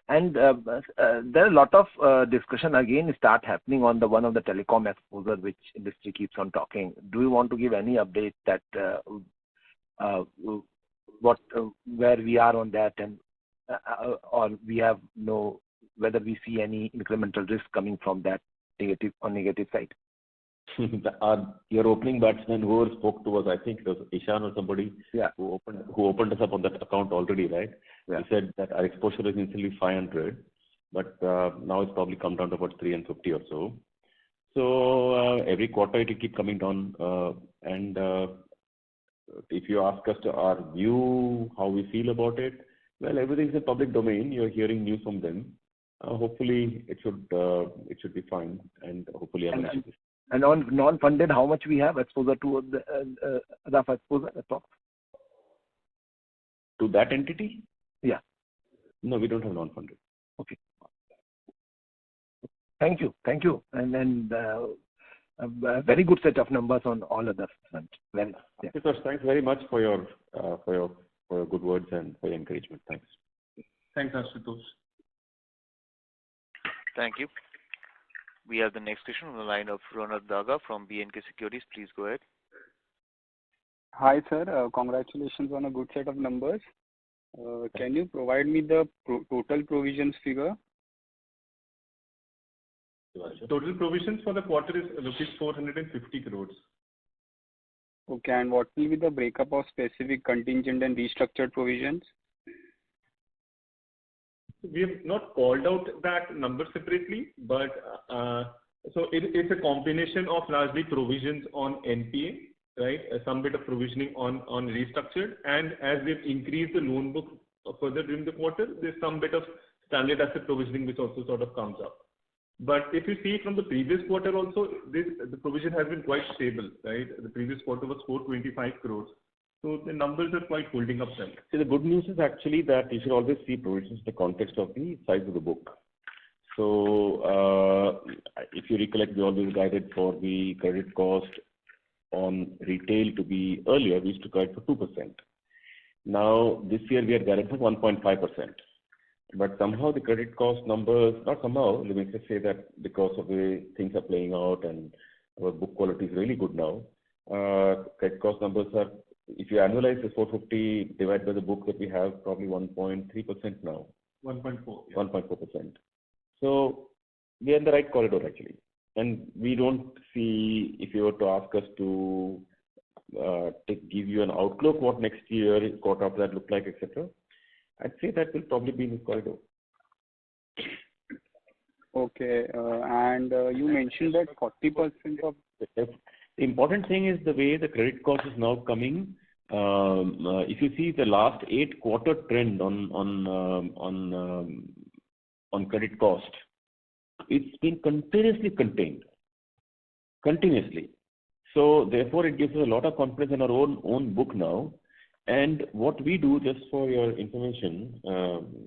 And there are a lot of discussion again start happening on one of the telecom exposure which industry keeps on talking. Do you want to give any update that where we are on that, and or we have whether we see any incremental risk coming from that negative side? Your opening batsman who spoke to us, I think it was Ishan or somebody, who opened us up on that account already, right? Yeah. He said that our exposure is initially 500, but now it's probably come down to about 350 or so. So every quarter it will keep coming down, and if you ask us to our view, how we feel about it, well, everything's in public domain. You're hearing news from them. Hopefully, it should be fine, and hopefully, and on non-funded, how much we have exposure to the rough exposure at all? To that entity? Yeah. No, we don't have non-funded. Okay. Thank you, and very good set of numbers on all other fronts. Well, yeah. Thanks very much for your good words and for your encouragement. Thanks. Thanks, Ashutosh. Thank you. We have the next question on the line of Ronak Daga from B&K Securities. Please go ahead. Hi, sir. Congratulations on a good set of numbers. Can you provide me the total provisions figure? Total provisions for the quarter is rupees 450 crores. Okay, and what will be the breakup of specific contingent and restructured provisions? We have not called out that number separately, but so it's a combination of largely provisions on NPA, right? Some bit of provisioning on restructured, and as we've increased the loan book further during the quarter, there's some bit of standard asset provisioning which also sort of comes up. But if you see from the previous quarter also, the provision has been quite stable, right? The previous quarter was 425 crores. So the numbers are quite holding up well. See, the good news is actually that you should always see provisions in the context of the size of the book. So if you recollect, we always guided for the credit cost on retail to be earlier, we used to guide for 2%. Now, this year we are guided for 1.5%. But somehow the credit cost numbers, not somehow, let me just say that because of the way things are playing out and our book quality is really good now, credit cost numbers are, if you annualize this 450 divided by the book that we have, probably 1.3% now. 1.4. Yeah. 1.4%. So we are in the right corridor actually. And we don't see, if you were to ask us to give you an outlook what next year, quarter after that look like, etc., I'd say that will probably be in this corridor. Okay, and you mentioned that 40% of... The important thing is the way the credit cost is now coming. If you see the last 8-quarter trend on credit cost, it's been continuously contained. Continuously. So therefore, it gives us a lot of confidence in our own book now. And what we do, just for your information,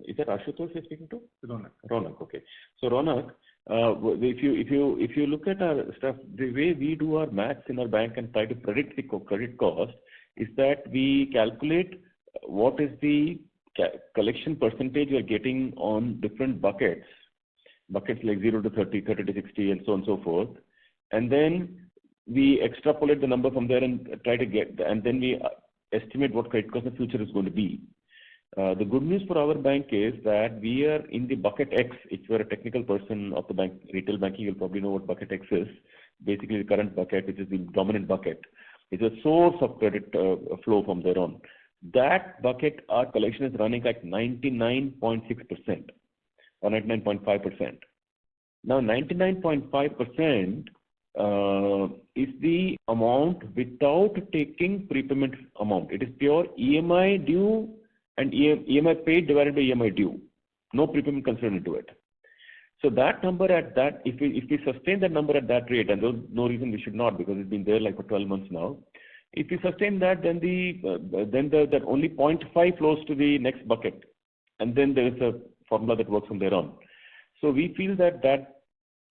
is that Ashutosh you're speaking to? Ronak. Ronak, okay. So Ronak, if you look at our stuff, the way we do our maths in our bank and try to predict the credit cost is that we calculate what is the collection percentage you are getting on different buckets like 0 to 30, 30 to 60, and so on and so forth. And then we extrapolate the number from there and try to get, and then we estimate what credit cost in the future is going to be. The good news for our bank is that we are in the bucket X. If you are a technical person of the bank, retail banking, you'll probably know what bucket X is. Basically, the current bucket, which is the dominant bucket, is a source of credit flow from there on. That bucket, our collection is running at 99.6% or 99.5%. Now, 99.5% is the amount without taking prepayment amount. It is pure EMI due and EMI paid divided by EMI due. No prepayment considered into it. So that number at that, if we sustain that number at that rate, and there's no reason we should not, because it's been there like for 12 months now. If we sustain that, then that only 0.5 flows to the next bucket, and then there is a formula that works from there on. So we feel that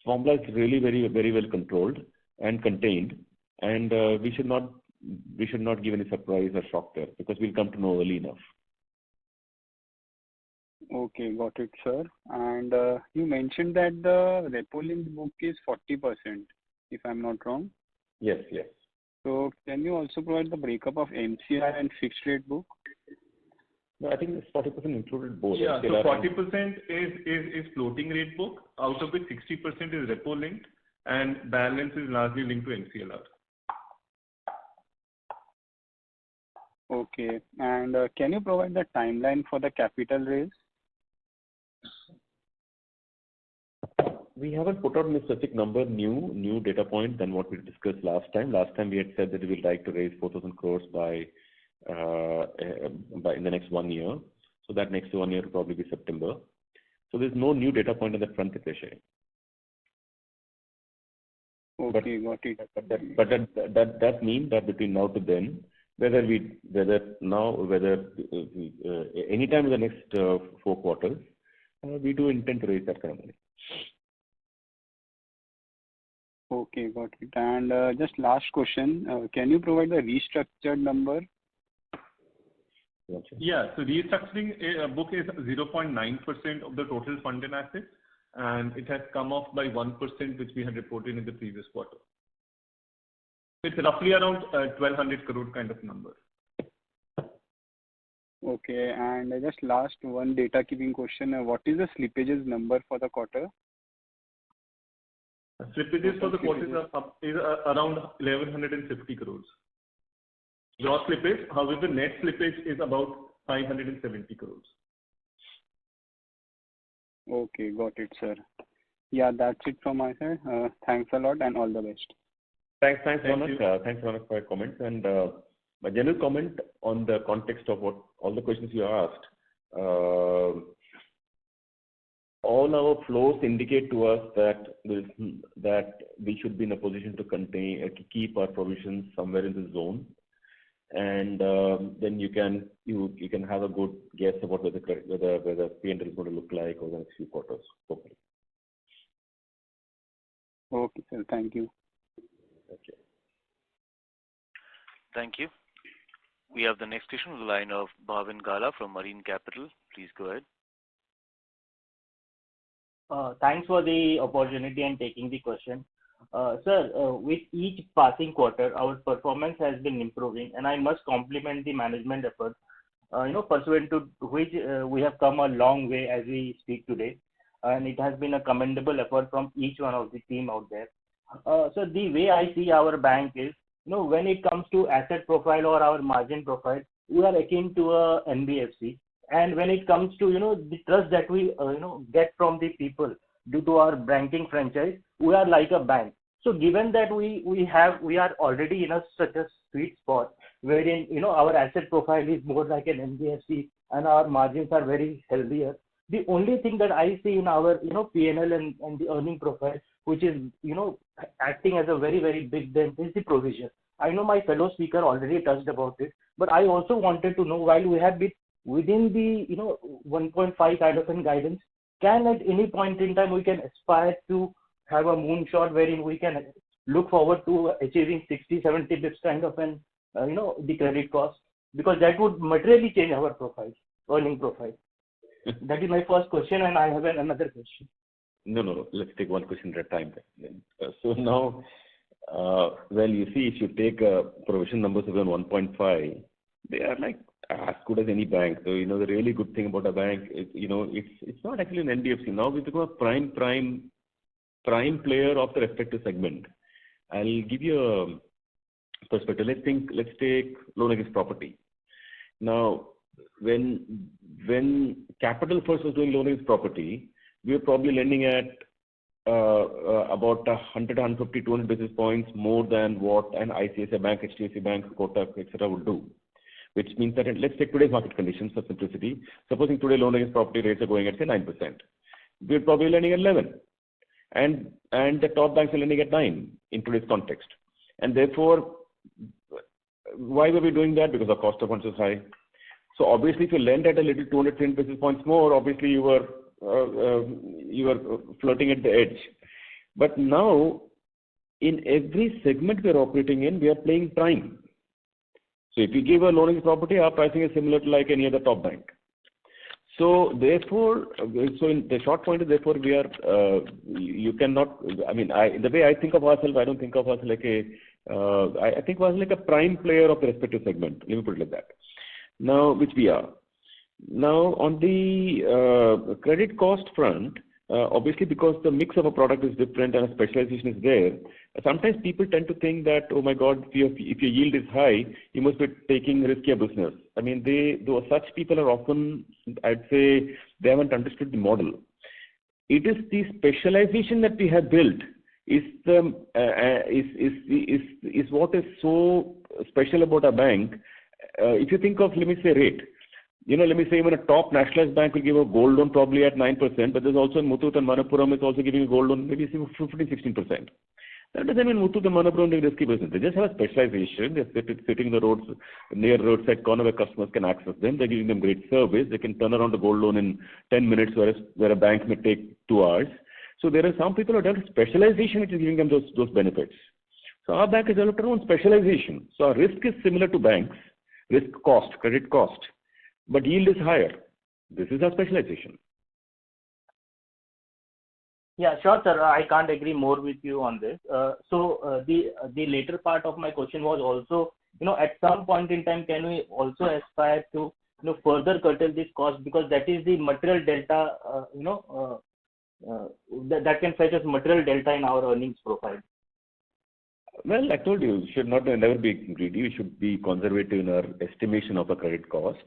formula is really very, very well controlled and contained, and we should not give any surprise or shock there, because we'll come to know early enough. Okay, got it, sir. And you mentioned that the repo linked book is 40%, if I'm not wrong. Yes, yes. So can you also provide the breakup of MCR and fixed rate book? No, I think this 40% included both. Yeah, so 40% is floating rate book, out of which 60% is repo linked, and balance is largely linked to MCLR. Okay, and can you provide the timeline for the capital raise? We haven't put out any specific number, new data point than what we discussed last time. Last time we had said that we would like to raise 4,000 crores by in the next 1 year. So that next 1 year will probably be September. So there's no new data point on that front that we're sharing. Okay, got it. But that means that between now to then, whether anytime in the next 4 quarters, we do intend to raise that kind of money. Okay, got it. And just last question, can you provide the restructured number? Yeah, so restructuring book is 0.9% of the total fund and assets, and it has come off by 1%, which we had reported in the previous quarter. It's roughly around 1,200 crore kind of number. Okay, and just last one data keeping question. What is the slippages number for the quarter? Slippages for the quarter is around 1,150 crores. Gross slippage, however, net slippage is about 570 crores. Okay, got it, sir. Yeah, that's it from my side. Thanks a lot and all the best. Thanks, Ronak. Thanks, Ronak, for your comments. And my general comment on the context of what all the questions you asked. All our flows indicate to us that we should be in a position to keep our provisions somewhere in the zone. and then you can have a good guess about whether P&L is going to look like over the next few quarters, hopefully. Okay, sir. Thank you. Okay. Thank you. We have the next question on the line of Bhavin Gala from Marine Capital. Please go ahead. Thanks for the opportunity and taking the question. Sir, with each passing quarter, our performance has been improving, and I must compliment the management effort, pursuant to which we have come a long way as we speak today, and it has been a commendable effort from each one of the team out there. So the way I see our bank is, when it comes to asset profile or our margin profile, we are akin to a NBFC. And when it comes to, the trust that we, get from the people due to our banking franchise, we are like a bank. So given that we are already in such a sweet spot wherein, our asset profile is more like an NBFC and our margins are very healthier. The only thing that I see in our, P&L and the earning profile, which is, acting as a very, very big dent, is the provision. I know my fellow speaker already touched about it, but I also wanted to know, while we have been within the 1.5 kind of an guidance, can at any point in time we can aspire to have a moonshot wherein we can look forward to achieving 60-70 bits kind of an the credit cost, because that would materially change our profile, earning profile. That is my first question, and I have another question. No. Let's take one question at a time. So now, you see, if you take provision numbers of 1.5, they are like as good as any bank. So the really good thing about a bank is it's not actually an NBFC. Now we become a prime player of the respective segment. I'll give you a perspective. Let's take loan against property. Now, when Capital First was doing loan against property, we were probably lending at about 100, 150, 200 basis points more than what an ICICI Bank, HDFC Bank, Kotak, etc. would do. Which means that, let's take today's market conditions for simplicity. Supposing today loan against property rates are going at say 9%, we're probably lending at 11, and the top banks are lending at 9 in today's context. And therefore, why were we doing that? Because our cost of funds is high. So obviously, if you lend at a little 210 basis points more, obviously you were flirting at the edge. But now, in every segment we are operating in, we are playing prime. So if you give a loan against property, our pricing is similar to like any other top bank. So therefore, in the short point is, therefore we are, you cannot, the way I think of ourselves, I don't think of us like I think of us like a prime player of the respective segment. Let me put it like that. Now, which we are. Now, on the credit cost front, obviously because the mix of a product is different and a specialization is there, sometimes people tend to think that, oh my God, if your yield is high, you must be taking riskier business. Though such people are often, I'd say, they haven't understood the model. It is the specialization that we have built is what is so special about a bank. If you think of, let me say, rate. Let me say even a top nationalized bank will give a gold loan probably at 9%, but there's also Muthoot and Manappuram is also giving a gold loan maybe 15-16%. That doesn't mean Muthoot and Manappuram doing risky business. They just have a specialization. They're sitting the roads near roadside corner where customers can access them. They're giving them great service. They can turn around the gold loan in 10 minutes, where a bank may take 2 hours. So there are some people who have done specialization which is giving them those benefits. So our bank has developed our own specialization. So our risk is similar to banks, risk cost, credit cost. But yield is higher. This is our specialization. Yeah, sure, sir. I can't agree more with you on this. So the later part of my question was also, at some point in time, can we also aspire to, further curtail this cost, because that is the material delta, that can fetch us material delta in our earnings profile. Well, I told you should never be greedy. We should be conservative in our estimation of a credit cost.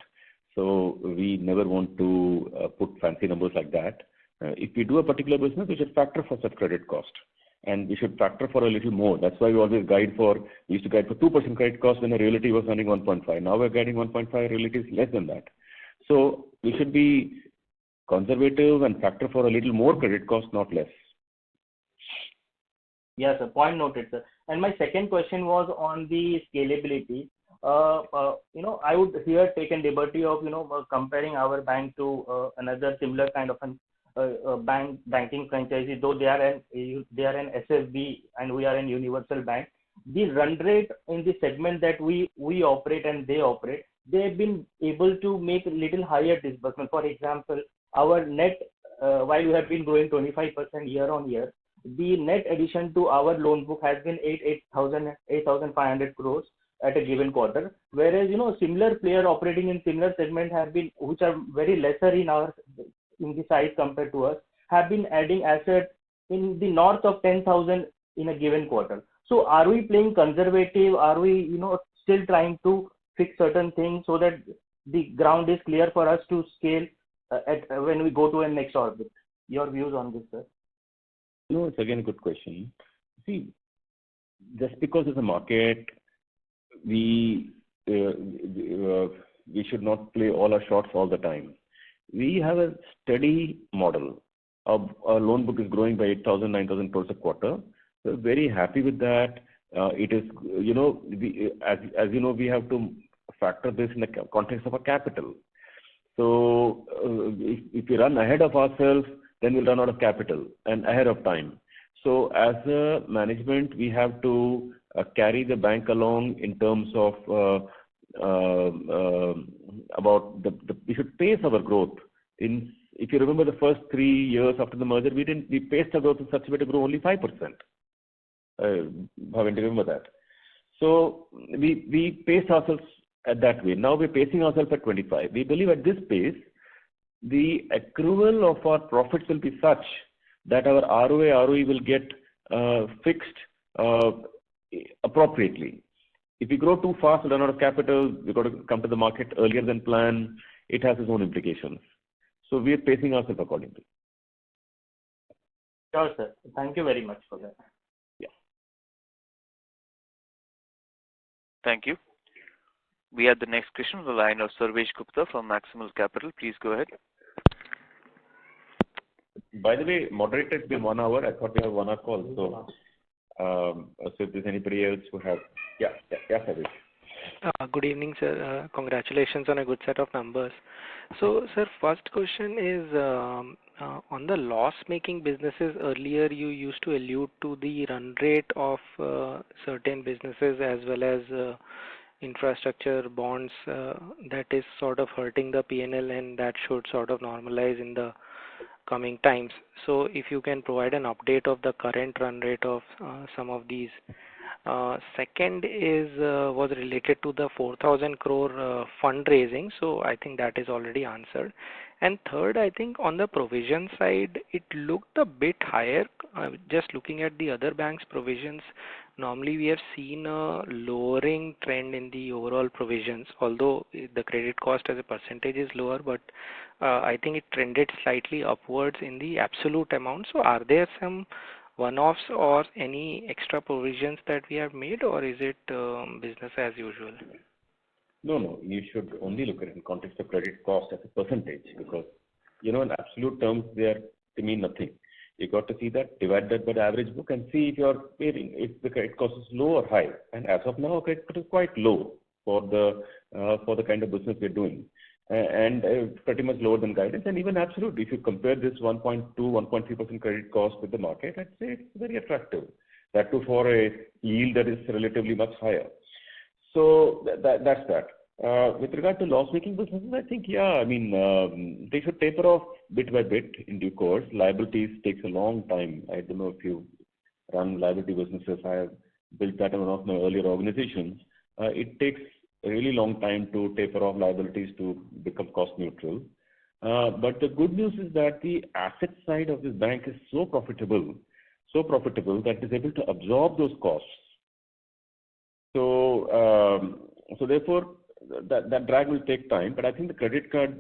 So we never want to put fancy numbers like that. If we do a particular business, we should factor for such credit cost. And we should factor for a little more. That's why we always we used to guide for 2% credit cost when the reality was running 1.5. Now we're guiding 1.5, reality is less than that. So we should be conservative and factor for a little more credit cost, not less. Yes, sir. Point noted, sir. And my second question was on the scalability. I would here take a liberty of, comparing our bank to another similar kind of banking franchisee, though they are an SFB and we are an universal bank. The run rate in the segment that we operate and they operate, they have been able to make a little higher disbursement. For example, our net, while we have been growing 25% year on year, the net addition to our loan book has been 8,500 crores at a given quarter, whereas similar player operating in similar segment have been, which are very lesser in the size compared to us, have been adding assets in the north of 10,000 in a given quarter. So are we playing conservative? Are we still trying to fix certain things so that the ground is clear for us to scale when we go to a next orbit? Your views on this, sir? No, it's again a good question. See, just because it's a market, we should not play all our shots all the time. We have a steady model. Our loan book is growing by 8,000, 9,000 crores a quarter. So very happy with that. It is, as you know, we have to factor this in the context of our capital. So if we run ahead of ourselves, then we'll run out of capital and ahead of time. So as a management, we have to carry the bank along in terms of we should pace our growth. If you remember the first 3 years after the merger, we paced our growth in such a way to grow only 5%. Haven't you remember that? So we paced ourselves at that way. Now we're pacing ourselves at 25. We believe at this pace, the accrual of our profits will be such that our ROE will get fixed appropriately. If we grow too fast and run out of capital, we've got to come to the market earlier than planned. It has its own implications. So we are pacing ourselves accordingly. Sure, sir. Thank you very much for that. Yeah. Thank you. We have the next question on the line of Sarvesh Gupta from Maximal Capital. Please go ahead. By the way, moderator, it's been 1 hour. I thought we have 1 hour call. So if there's anybody else who have... Yeah, Sarvesh. Good evening, sir. Congratulations on a good set of numbers. So, sir, first question is on the loss-making businesses. Earlier, you used to allude to the run rate of certain businesses as well as infrastructure bonds that is sort of hurting the PNL, and that should sort of normalize in the coming times. So, if you can provide an update of the current run rate of some of these. Second was related to the 4,000 crore fundraising. So I think that is already answered. And third, I think on the provision side, it looked a bit higher. Just looking at the other banks' provisions, normally we have seen a lowering trend in the overall provisions, although the credit cost as a percentage is lower, but I think it trended slightly upwards in the absolute amount. So are there some one-offs or any extra provisions that we have made, or is it business as usual? No. You should only look at it in context of credit cost as a percentage, because, in absolute terms, they mean nothing. You got to see that, divide that by the average book and see if you are paying, if the credit cost is low or high. And as of now, credit cost is quite low for the kind of business we're doing. And pretty much lower than guidance, and even absolute. If you compare this 1.2, 1.3% credit cost with the market, I'd say it's very attractive. That too for a yield that is relatively much higher. So that's that. With regard to loss-making businesses, I think, they should taper off bit by bit in due course. Liabilities takes a long time. I don't know if you run liability businesses. I have built that in one of my earlier organizations. It takes a really long time to taper off liabilities to become cost neutral. But the good news is that the asset side of this bank is so profitable that it is able to absorb those costs. So therefore, that drag will take time, but I think the credit card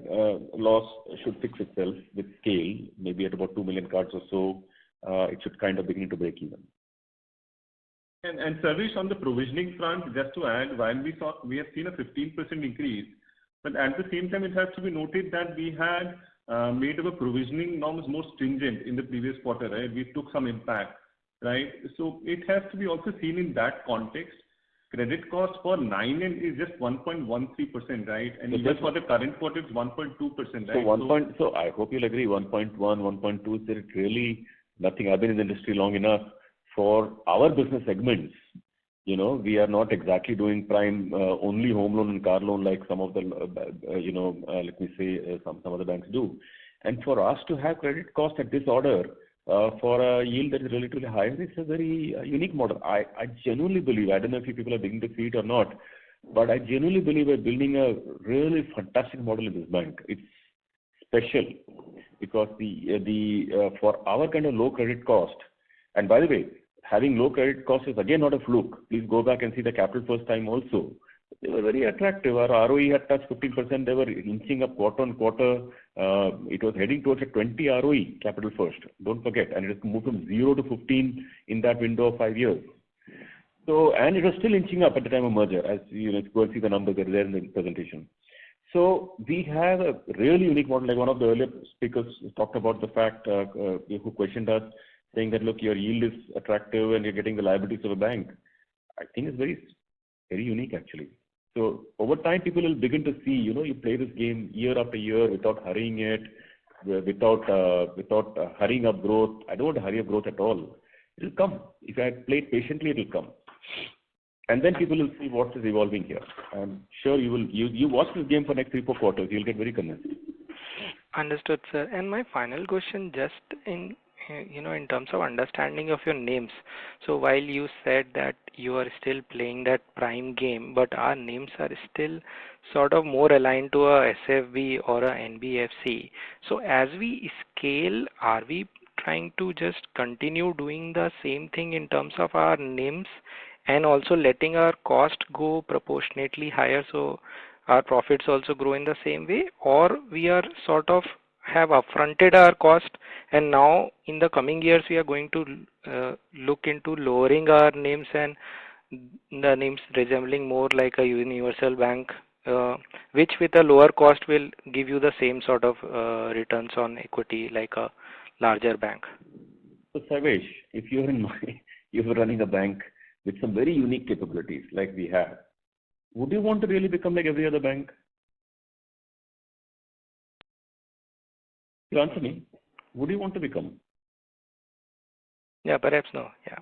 loss should fix itself with scale, maybe at about 2 million cards or so. It should kind of begin to break even. And Sarvesh, on the provisioning front, just to add, while we have seen a 15% increase, but at the same time, it has to be noted that we had made our provisioning norms more stringent in the previous quarter, right? We took some impact, right? So it has to be also seen in that context. credit cost for 9M is just 1.13%, right? And So even just for the current quarter, it's 1.2%, right? So I hope you'll agree, 1.1, 1.2 is really nothing. I've been in the industry long enough. For our business segments, we are not exactly doing prime only home loan and car loan like some of the, let me say, some other banks do. And for us to have credit cost at this order for a yield that is relatively high, it's a very unique model. I genuinely believe, I don't know if you people are digging the feet or not, but I genuinely believe we're building a really fantastic model in this bank. It's special because for our kind of low credit cost, and by the way, having low credit cost is again not a fluke. Please go back and see the Capital First time also. They were very attractive. Our ROE had touched 15%. They were inching up quarter on quarter. It was heading towards a 20 ROE, Capital First. Don't forget. And it has moved from 0 to 15 in that window of 5 years. So, and it was still inching up at the time of merger. As go and see the numbers that are there in the presentation. So we have a really unique model. Like one of the earlier speakers talked about the fact, who questioned us, saying that, look, your yield is attractive and you're getting the liabilities of a bank. I think it's very, very unique actually. So over time, people will begin to see, you play this game year after year without hurrying it, without hurrying up growth. I don't want to hurry up growth at all. It will come. If I play it patiently, it will come. And then people will see what is evolving here. I'm sure you watch this game for next 3-4 quarters, you'll get very convinced. Understood, sir. And my final question, just in terms of understanding of your names. So while you said that you are still playing that prime game, but our names are still sort of more aligned to a SFB or a NBFC. So as we scale, are we trying to just continue doing the same thing in terms of our names and also letting our cost go proportionately higher so our profits also grow in the same way, or we are sort of have upfronted our cost and now in the coming years we are going to look into lowering our names and the names resembling more like a universal bank, which with a lower cost will give you the same sort of returns on equity like a larger bank. So Savesh, if you're running a bank with some very unique capabilities like we have, would you want to really become like every other bank? You answer me. Would you want to become? Yeah, perhaps no. Yeah.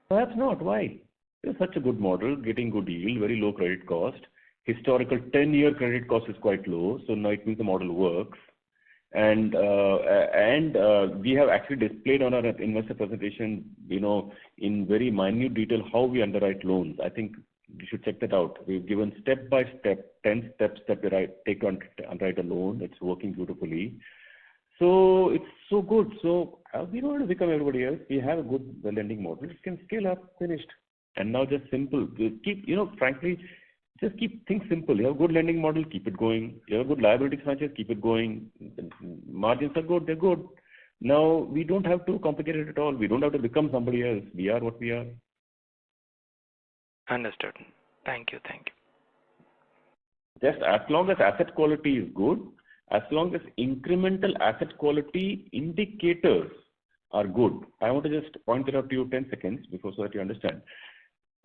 Perhaps not. Why? It's such a good model, getting good yield, very low credit cost. Historical 10-year credit cost is quite low, so now it means the model works. And we have actually displayed on our investor presentation, in very minute detail how we underwrite loans. I think you should check that out. We've given step by step, 10 steps that we take to underwrite a loan. It's working beautifully. So it's so good. So we don't want to become everybody else. We have a good lending model. It can scale up, finished. And now just simple. Keep, frankly, just keep things simple. You have a good lending model, keep it going. You have a good liability franchise, keep it going. Margins are good, they're good. Now we don't have to complicate it at all. We don't have to become somebody else. We are what we are. Understood. Thank you. Just as long as asset quality is good, as long as incremental asset quality indicators are good. I want to just point it out to you 10 seconds before so that you understand.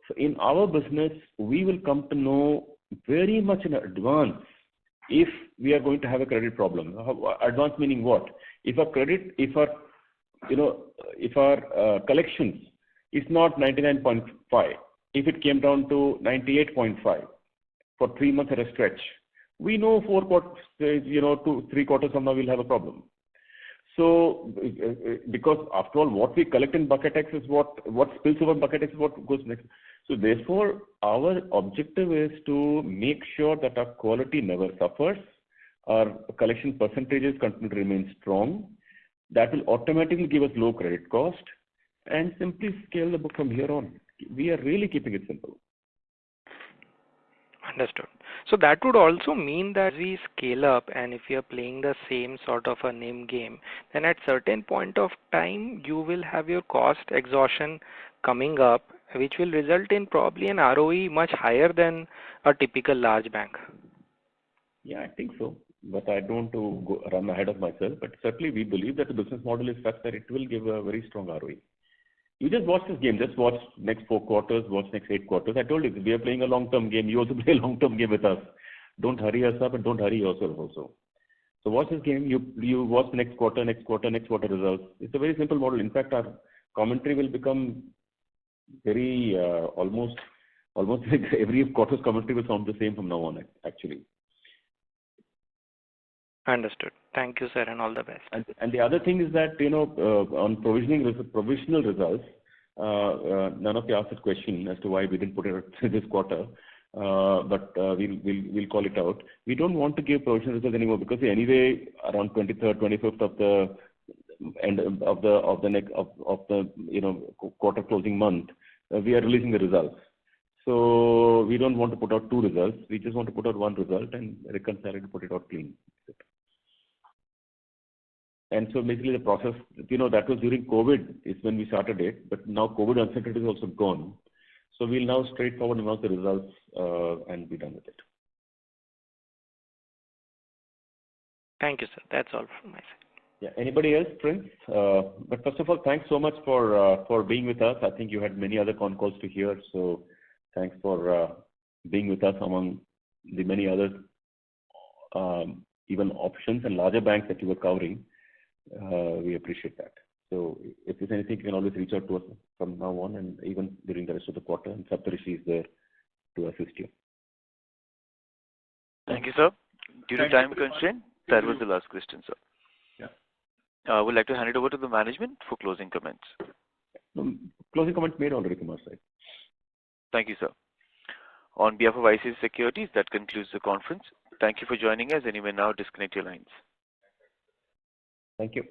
So in our business, we will come to know very much in advance if we are going to have a credit problem. Advance meaning what? If our collections is not 99.5, if it came down to 98.5 for 3 months at a stretch, we know 4 quarters, 2, 3 quarters from now we'll have a problem. So, because after all, what we collect in bucket X is what spills over bucket X is what goes next. So therefore, our objective is to make sure that our quality never suffers, our collection percentages continue to remain strong. That will automatically give us low credit cost and simply scale the book from here on. We are really keeping it simple. Understood. So that would also mean that we scale up, and if we are playing the same sort of a name game, then at certain point of time you will have your cost exhaustion coming up, which will result in probably an ROE much higher than a typical large bank. Yeah, I think so. But I don't want to run ahead of myself. But certainly we believe that the business model is such that it will give a very strong ROE. You just watch this game. Just watch next 4 quarters, watch next 8 quarters. I told you, we are playing a long-term game. You also play a long-term game with us. Don't hurry us up and don't hurry yourself also. So watch this game. You watch next quarter results. It's a very simple model. In fact, our commentary will become very almost like every quarter's commentary will sound the same from now on, actually. Understood. Thank you, sir, and all the best. And the other thing is that, on provisional results, none of you asked this question as to why we didn't put it this quarter, but we'll call it out. We don't want to give provisional results anymore because anyway, around 23rd, 25th of the end of the quarter closing month, we are releasing the results. So we don't want to put out 2 results. We just want to put out 1 result and reconcile it and put it out clean. And so basically the process, that was during COVID is when we started it, but now COVID uncertainty is also gone. So we'll now straightforward announce the results and be done with it. Thank you, sir. That's all from my side. Yeah. Anybody else, Prince? But first of all, thanks so much for being with us. I think you had many other con calls to hear, so thanks for being with us among the many other even options and larger banks that you were covering. We appreciate that. So if there's anything, you can always reach out to us from now on and even during the rest of the quarter, and Saptarishi is there to assist you. Thank you, sir. Due to time constraint, that was the last question, sir. Yeah. I would like to hand it over to the management for closing comments. Closing comments made already from our side. Thank you, sir. On behalf of ICICI Securities, that concludes the conference. Thank you for joining us, and you may now disconnect your lines. Thank you.